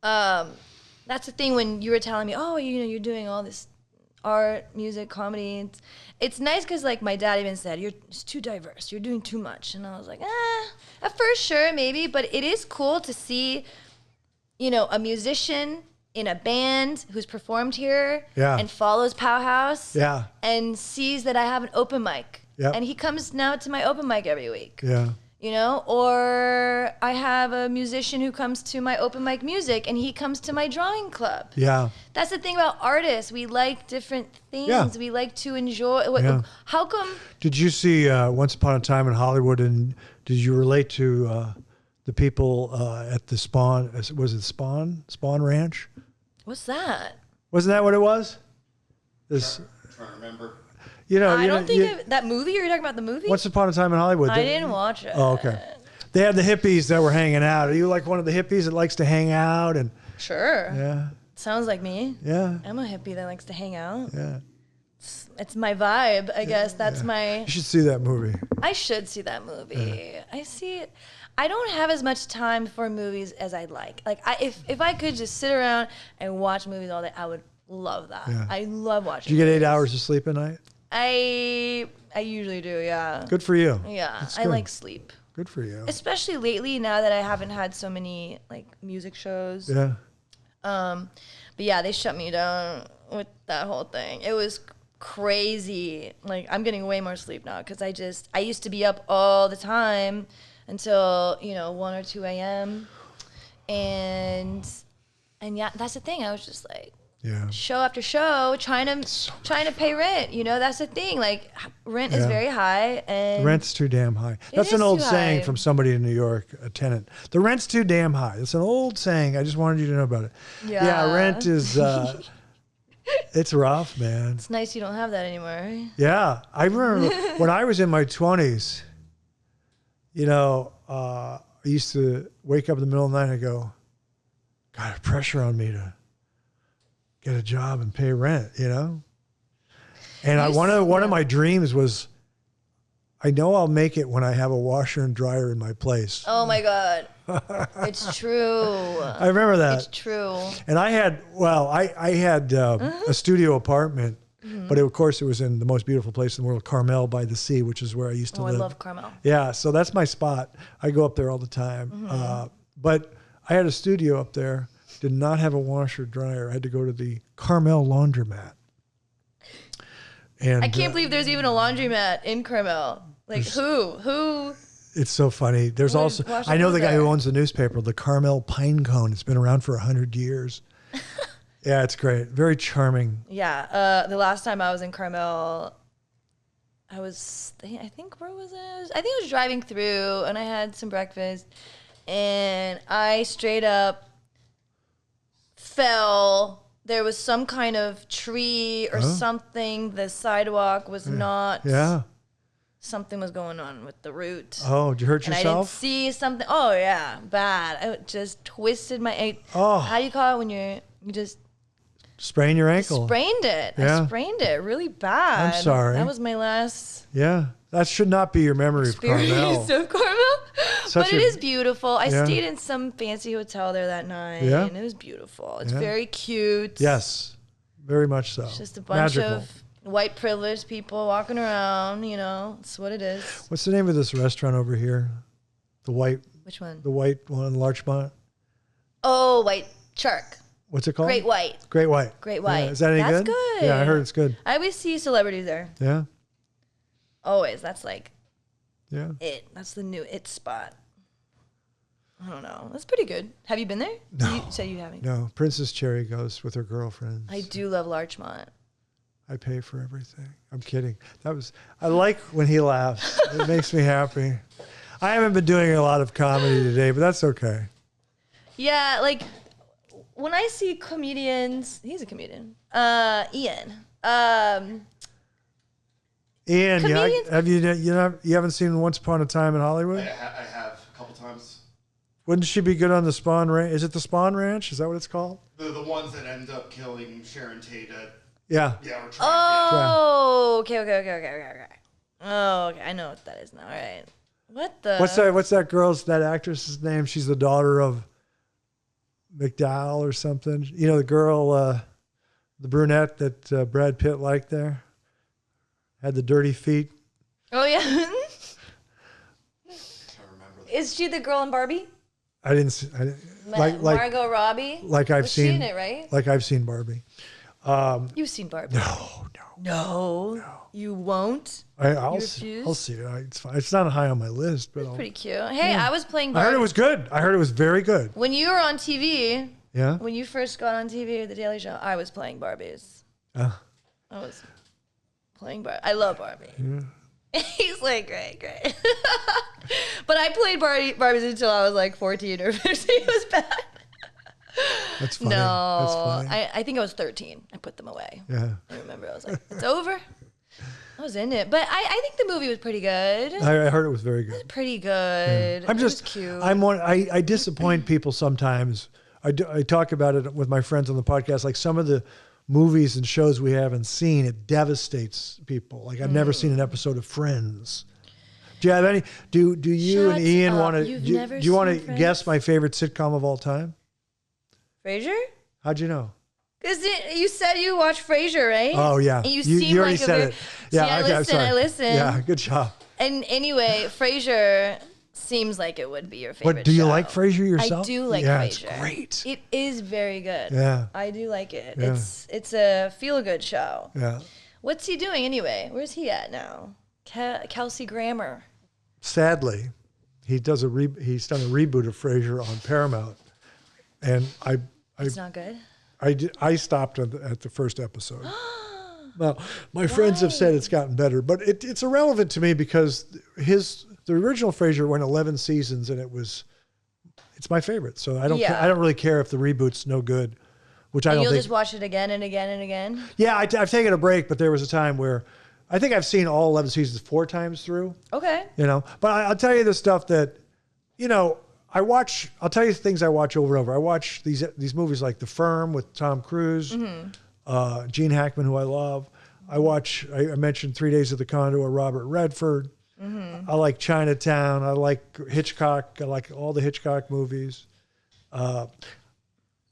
that's the thing when you were telling me, oh, you're doing all this art, music, comedy. It's nice because, like, my dad even said, it's too diverse. You're doing too much. And I was like, at first, sure, maybe. But it is cool to see, a musician in a band who's performed here and follows Powerhouse and sees that I have an open mic. Yep. And he comes now to my open mic every week. Yeah. Or I have a musician who comes to my open mic music and he comes to my drawing club. Yeah. That's the thing about artists. We like different things. Yeah. We like to enjoy. How come? Did you see Once Upon a Time in Hollywood, and did you relate to the people at the Spawn? Was it Spawn Ranch? What's that? Wasn't that what it was? This. Trying to remember. I don't think that movie. You're talking about the movie? Once Upon a Time in Hollywood. I didn't watch it. Oh, okay. They had the hippies that were hanging out. Are you like one of the hippies that likes to hang out and? Sure. Yeah. Sounds like me. Yeah. I'm a hippie that likes to hang out. Yeah. It's my vibe, I guess. That's my. You should see that movie. I should see that movie. I don't have as much time for movies as I'd like. Like, if I could just sit around and watch movies all day, I would love that. Yeah. I love watching. Do you get movies. 8 hours of sleep a night? I usually do, yeah. Good for you. Yeah, That's I good. like sleep. Good for you. Especially lately, now that I haven't had so many like music shows. Yeah. But yeah, they shut me down with that whole thing. It was crazy. Like, I'm getting way more sleep now because I used to be up all the time until 1 or 2 a.m. And yeah, that's the thing. I was just like, Yeah. show after show trying to pay rent. You know, that's the thing. Like rent is very high, and The rent's too damn high. That's an is old too saying high. from somebody in New York, a tenant. The rent's too damn high. It's an old saying. I just wanted you to know about it. Yeah, rent is, it's rough, man. It's nice you don't have that anymore. Yeah. I remember when I was in my 20s, you know, I used to wake up in the middle of the night and go, God, pressure on me to get a job and pay rent, you know? And one of my dreams was, I know I'll make it when I have a washer and dryer in my place. Oh my God. It's true. I remember that. It's true. And I had a studio apartment, but of course it was in the most beautiful place in the world, Carmel by the sea, which is where I used to live. I love Carmel. Yeah, so that's my spot. I go up there all the time. But I had a studio up there, did not have a washer dryer. I had to go to the Carmel laundromat. And I can't believe there's even a laundromat in Carmel. Like who? It's so funny. There's also, I know the guy who owns the newspaper, the Carmel Pine Cone. It's been around for 100 years. Yeah, it's great. Very charming. Yeah. The last time I was in Carmel, I think, where was I? I think I was driving through and I had some breakfast and I straight up fell. There was some kind of tree or something. The sidewalk was not. Yeah. Something was going on with the root. Oh, did you hurt and yourself? I didn't see something. Oh yeah, bad. I just twisted my. Oh. How do you call it when you just sprain your ankle? Sprained it. Yeah. I sprained it really bad. I'm sorry. That was my last. Yeah, that should not be your memory of Carmel. Experience of Carmel. Such But it is beautiful. I Yeah. stayed in some fancy hotel there that night, Yeah. and it was beautiful. It's Yeah. very cute. Yes, very much so. It's just a bunch Magical. of white privileged people walking around. You know, it's what it is. What's the name of this restaurant over here? The white Which one? one in Larchmont. Oh, White Shark. What's it called? Great White. Great White. Great White. Yeah. Is that any That's good? good. Yeah, I heard it's good. I always see celebrities there. Yeah. Always. That's like Yeah. it. That's the new it spot. I don't know. That's pretty good. Have you been there? No. You say you haven't. No, Princess Cherry goes with her girlfriends. I do love Larchmont. I pay for everything. I'm kidding. I like when he laughs. It makes me happy. I haven't been doing a lot of comedy today, but that's okay. Yeah, like when I see comedians, he's a comedian. Ian. Ian, Comedians- you haven't seen Once Upon a Time in Hollywood? I have a couple times. Wouldn't she be good on the Spawn Ranch? Is it the Spawn Ranch? Is that what it's called? The ones that end up killing Sharon Tate at, Yeah. or trying Oh, okay. Oh, okay. I know what that is now. All right. What the? What's that actress's name? She's the daughter of McDowell or something. You know, the girl, the brunette that Brad Pitt liked there? Had the dirty feet. Oh yeah. I remember that. Is she the girl in Barbie? I didn't like Margot Robbie. like I've Was seen she in it, right? Like I've seen Barbie. You've seen Barbie. No. No. You won't. I'll refuse? see. I'll see it. It's fine. It's not high on my list, but Pretty cute. Hey, I was playing I Barbie. heard it was good. I heard it was very good. When you were on TV, Yeah. when you first got on TV with The Daily Show, I was playing Barbies. I was playing Barbie. I love Barbie. He's like, great. But I played Barbies until I was like 14 or 15. It was bad. That's funny. No, That's funny. I think I was 13. I put them away. Yeah. I remember I was like, it's over. I was in it. But I think the movie was pretty good. I heard it was very good. Pretty good. I'm It just was cute. I disappoint people sometimes. I talk about it with my friends on the podcast. Like some of the movies and shows we haven't seen, it devastates people. Like I've never seen an episode of Friends. Do you have any? Do you Shut and Ian up. want to? You've Do never you want seen to Friends? guess my favorite sitcom of all time? Frasier? How'd you know? Because you said you watched Frasier, right? Oh yeah, And you seem already like a said very- it. Yeah, See, I okay, I'm listen, sorry. I listen. Yeah, good job. And anyway, Frasier seems like it would be your favorite But do you show. like Frasier yourself? I do like yeah, Frasier. it's great. It is very good. Yeah. I do like it. Yeah. It's a feel-good show. Yeah. What's he doing anyway? Where's he at now? Kelsey Grammer. Sadly, he's done a reboot of Frasier on Paramount, and It's not good. I stopped at the first episode. Well, my friends have said it's gotten better, but it's irrelevant to me because the original Frasier went 11 seasons and it's my favorite. So I don't really care if the reboot's no good, which I don't think. You'll just watch it again and again and again? Yeah, I've taken a break, but there was a time where I think I've seen all 11 seasons 4 times through. Okay. But I'll tell you the stuff that, I'll tell you things I watch over and over. I watch these movies like The Firm with Tom Cruise, Gene Hackman, who I love. I mentioned 3 Days of the Condor, Robert Redford. I like Chinatown. I like Hitchcock. I like all the Hitchcock movies. I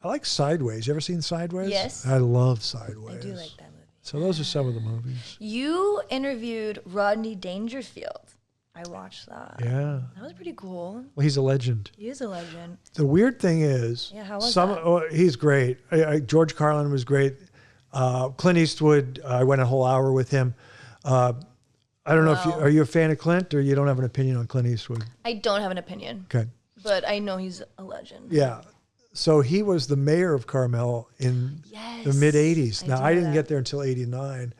like Sideways. You ever seen Sideways? Yes. I love Sideways. I do like that movie. So those are some of the movies. You interviewed Rodney Dangerfield. I watched that. Yeah. That was pretty cool. Well, he's a legend. He is a legend. The weird thing is, how was that? He's great. George Carlin was great. Clint Eastwood, I went a whole hour with him. I don't know if are you a fan of Clint or you don't have an opinion on Clint Eastwood? I don't have an opinion. Okay. But I know he's a legend. Yeah. So he was the mayor of Carmel in the mid 80s. Now I didn't get there until 89,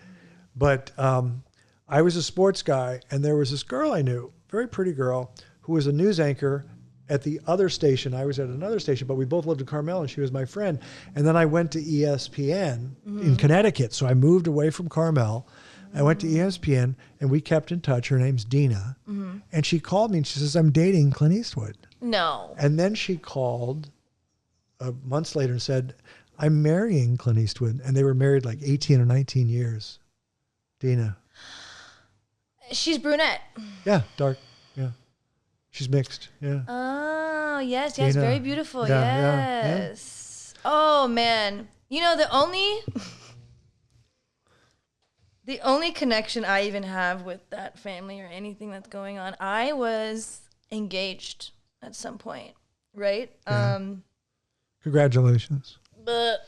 but I was a sports guy and there was this girl I knew, very pretty girl, who was a news anchor at the other station. I was at another station, but we both lived in Carmel and she was my friend. And then I went to ESPN in Connecticut. So I moved away from Carmel. I went to ESPN and we kept in touch. Her name's Dina. And she called me and she says, I'm dating Clint Eastwood. No. And then she called months later and said, I'm marrying Clint Eastwood. And they were married like 18 or 19 years. Dina. She's brunette. Yeah, dark. Yeah. She's mixed. Yeah. Oh, yes. Dina. Very beautiful. Yeah, Yes. Oh, man. The only connection I even have with that family or anything that's going on, I was engaged at some point, right? Yeah. Congratulations. But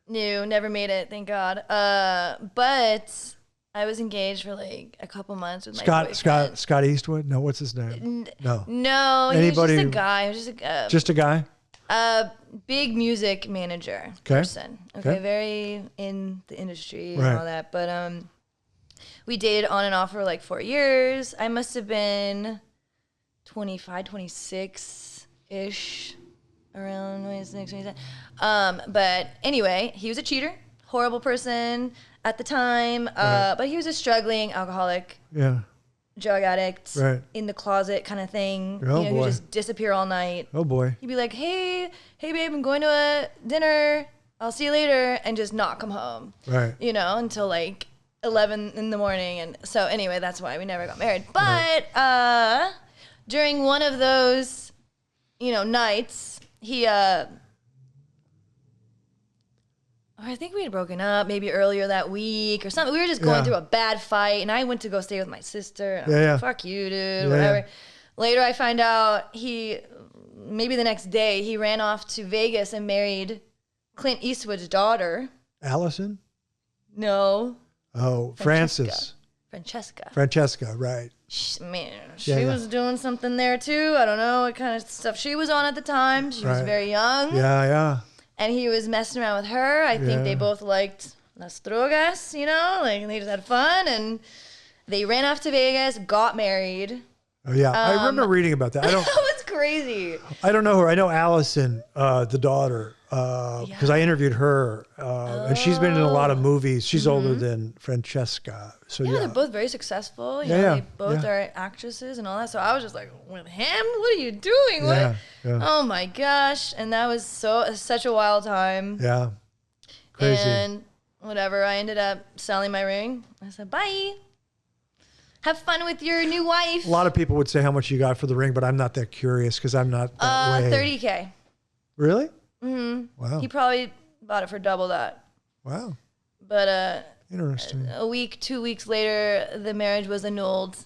no, never made it, thank God. But I was engaged for like a couple months with my boyfriend. Scott Eastwood? No, what's his name? No, he was just a guy. He was just a guy? A big music manager person. Okay, very in the industry and all that. But we dated on and off for like 4 years. I must have been 25, 26-ish, around 26, 27. But anyway, he was a cheater, horrible person at the time. But he was a struggling alcoholic. Yeah. Drug addict, in the closet kind of thing. Oh, boy. He'd just disappear all night. Oh, boy. He'd be like, hey, babe, I'm going to a dinner. I'll see you later. And just not come home. Right. Until like 11 in the morning. And so anyway, that's why we never got married. But during one of those, nights, he... I think we had broken up maybe earlier that week or something. We were just going through a bad fight, and I went to go stay with my sister. And I was like, fuck you, dude, whatever. Later, I find out maybe the next day, he ran off to Vegas and married Clint Eastwood's daughter. Allison? No. Oh, Francesca, right. She was doing something there, too. I don't know what kind of stuff she was on at the time. She was very young. Yeah. And he was messing around with her. I think they both liked las drogas, and they just had fun. And they ran off to Vegas, got married. Oh, yeah. I remember reading about that. That was crazy. I don't know her. I know Allison, the daughter, because I interviewed her. And she's been in a lot of movies. She's older than Francesca. So they're both very successful. They both are actresses and all that. So I was just like, with him? What are you doing? Yeah. Oh, my gosh. And that was such a wild time. Yeah. Crazy. And whatever, I ended up selling my ring. I said, bye. Have fun with your new wife. A lot of people would say how much you got for the ring, but I'm not that curious because I'm not that way. $30K. Really? Mm-hmm. Wow. He probably bought it for double that. Wow. But interesting. A week, 2 weeks later, the marriage was annulled.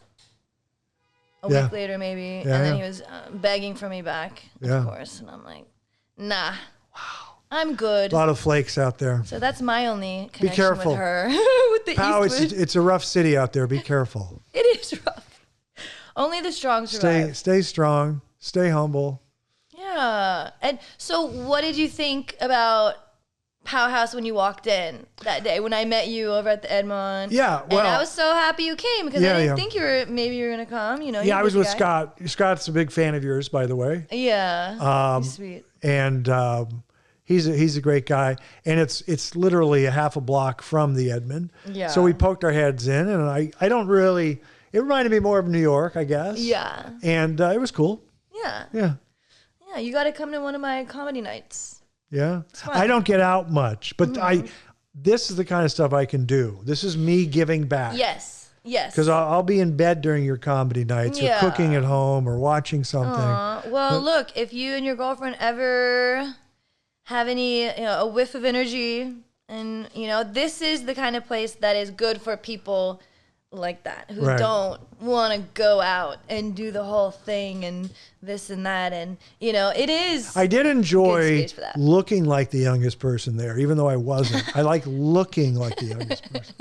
A week later, maybe. Yeah, and then he was begging for me back, of course. And I'm like, nah. Wow. I'm good. A lot of flakes out there. So that's my only connection Be careful. with her. With the Eastwood. It's a rough city out there. Be careful. It is rough. Only the strong survive. Stay strong. Stay humble. Yeah. And so what did you think about Powerhouse when you walked in that day when I met you over at the Edmond. Yeah, well, and I was so happy you came because I didn't think you were gonna come. You know. Yeah, I was with Scott. Scott's a big fan of yours, by the way. Yeah. He's sweet. And he's a great guy, and it's literally a half a block from the Edmond. Yeah. So we poked our heads in, and I don't really. It reminded me more of New York, I guess. Yeah. And it was cool. Yeah. Yeah. Yeah, you got to come to one of my comedy nights. Yeah. I don't get out much, but this is the kind of stuff I can do. This is me giving back. Yes. Yes. Because I'll be in bed during your comedy nights or cooking at home or watching something. Well, look, if you and your girlfriend ever have any, a whiff of energy, and, this is the kind of place that is good for people like that who don't want to go out and do the whole thing and this and that, and it is. I did enjoy looking like the youngest person there, even though I wasn't. I like looking like the youngest person.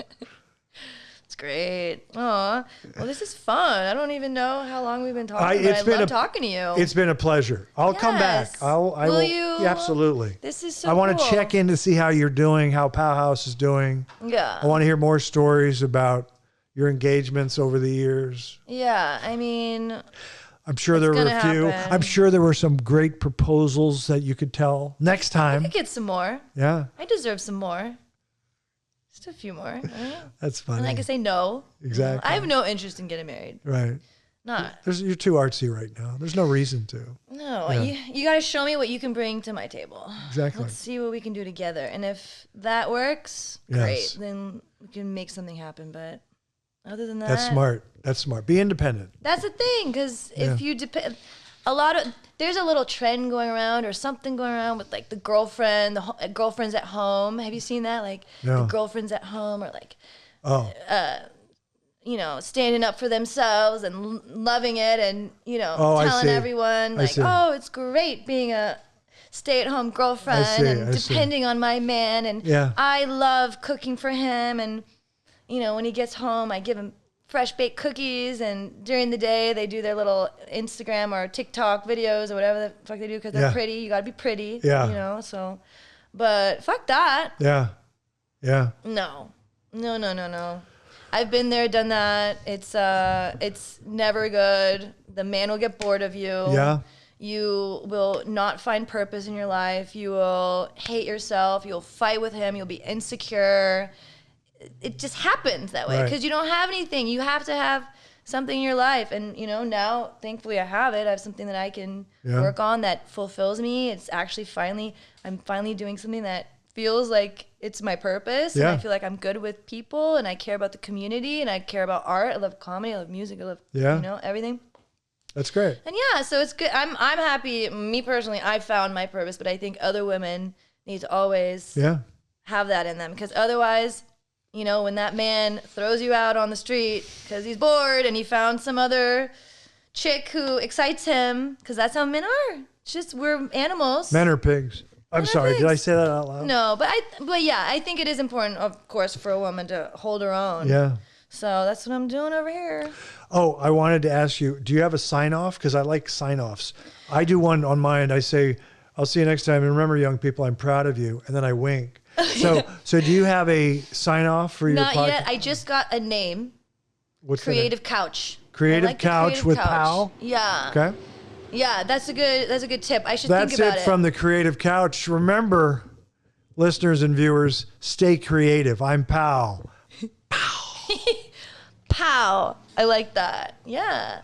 It's great. Aw, well, this is fun. I don't even know how long we've been talking. I love talking to you. It's been a pleasure. I'll come back. I will. You? Yeah, absolutely. This is so. I want cool. to check in to see how you're doing, how Powerhouse is doing. Yeah. I want to hear more stories about your engagements over the years. Yeah, I mean, I'm sure there were a few. Happen. I'm sure there were some great proposals that you could tell next time. I could get some more. Yeah. I deserve some more. Just a few more. Right? That's funny. And I can say no. Exactly. I have no interest in getting married. Right. Not. You're too artsy right now. There's no reason to. No, you got to show me what you can bring to my table. Exactly. Let's see what we can do together. And if that works, great. Then we can make something happen. But other than that, that's smart. That's smart. Be independent. That's the thing, because if you depend, there's a little trend going around or something going around with like the girlfriends at home. Have you seen that? Like the girlfriends at home are like, standing up for themselves and loving it, and telling everyone like, oh, it's great being a stay-at-home girlfriend and depending on my man, and I love cooking for him, and when he gets home, I give him fresh baked cookies, and during the day they do their little Instagram or TikTok videos or whatever the fuck they do because they're pretty. You gotta be pretty, so. But fuck that. Yeah. No. I've been there, done that. It's never good. The man will get bored of you. Yeah. You will not find purpose in your life. You will hate yourself. You'll fight with him. You'll be insecure. It just happens that way because you don't have anything. You have to have something in your life. And, now, thankfully, I have it. I have something that I can work on that fulfills me. It's actually I'm finally doing something that feels like it's my purpose. And I feel like I'm good with people, and I care about the community, and I care about art. I love comedy. I love music. I love, everything. That's great. And so it's good. I'm happy. Me personally, I found my purpose, but I think other women need to always have that in them, because otherwise, when that man throws you out on the street because he's bored and he found some other chick who excites him, because that's how men are. It's just, we're animals. Men are pigs. I'm sorry. Did I say that out loud? No, but I think it is important, of course, for a woman to hold her own. Yeah. So that's what I'm doing over here. Oh, I wanted to ask you, do you have a sign-off? Because I like sign-offs. I do one on mine. I say, I'll see you next time. And remember, young people, I'm proud of you. And then I wink. So do you have a sign-off for your podcast? Not yet. I just got a name. What's Creative Couch. Creative Couch with Pal? Yeah. Okay. Yeah, that's a good tip. I should think about it. That's it from the Creative Couch. Remember, listeners and viewers, stay creative. I'm Pal. Pow. I like that. Yeah.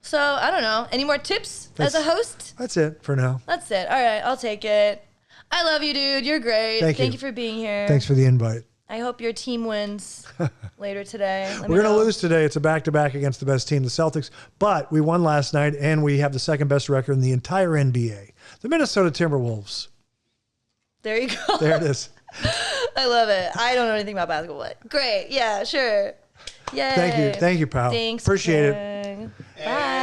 So, I don't know. Any more tips as a host? That's it for now. That's it. All right. I'll take it. I love you, dude. You're great. Thank you for being here. Thanks for the invite. I hope your team wins later today. We're going to lose today. It's a back-to-back against the best team, the Celtics. But we won last night, and we have the second best record in the entire NBA. The Minnesota Timberwolves. There you go. There it is. I love it. I don't know anything about basketball. But great. Yeah, sure. Yay. Thank you. Thank you, pal. Thanks. Appreciate it. Bye.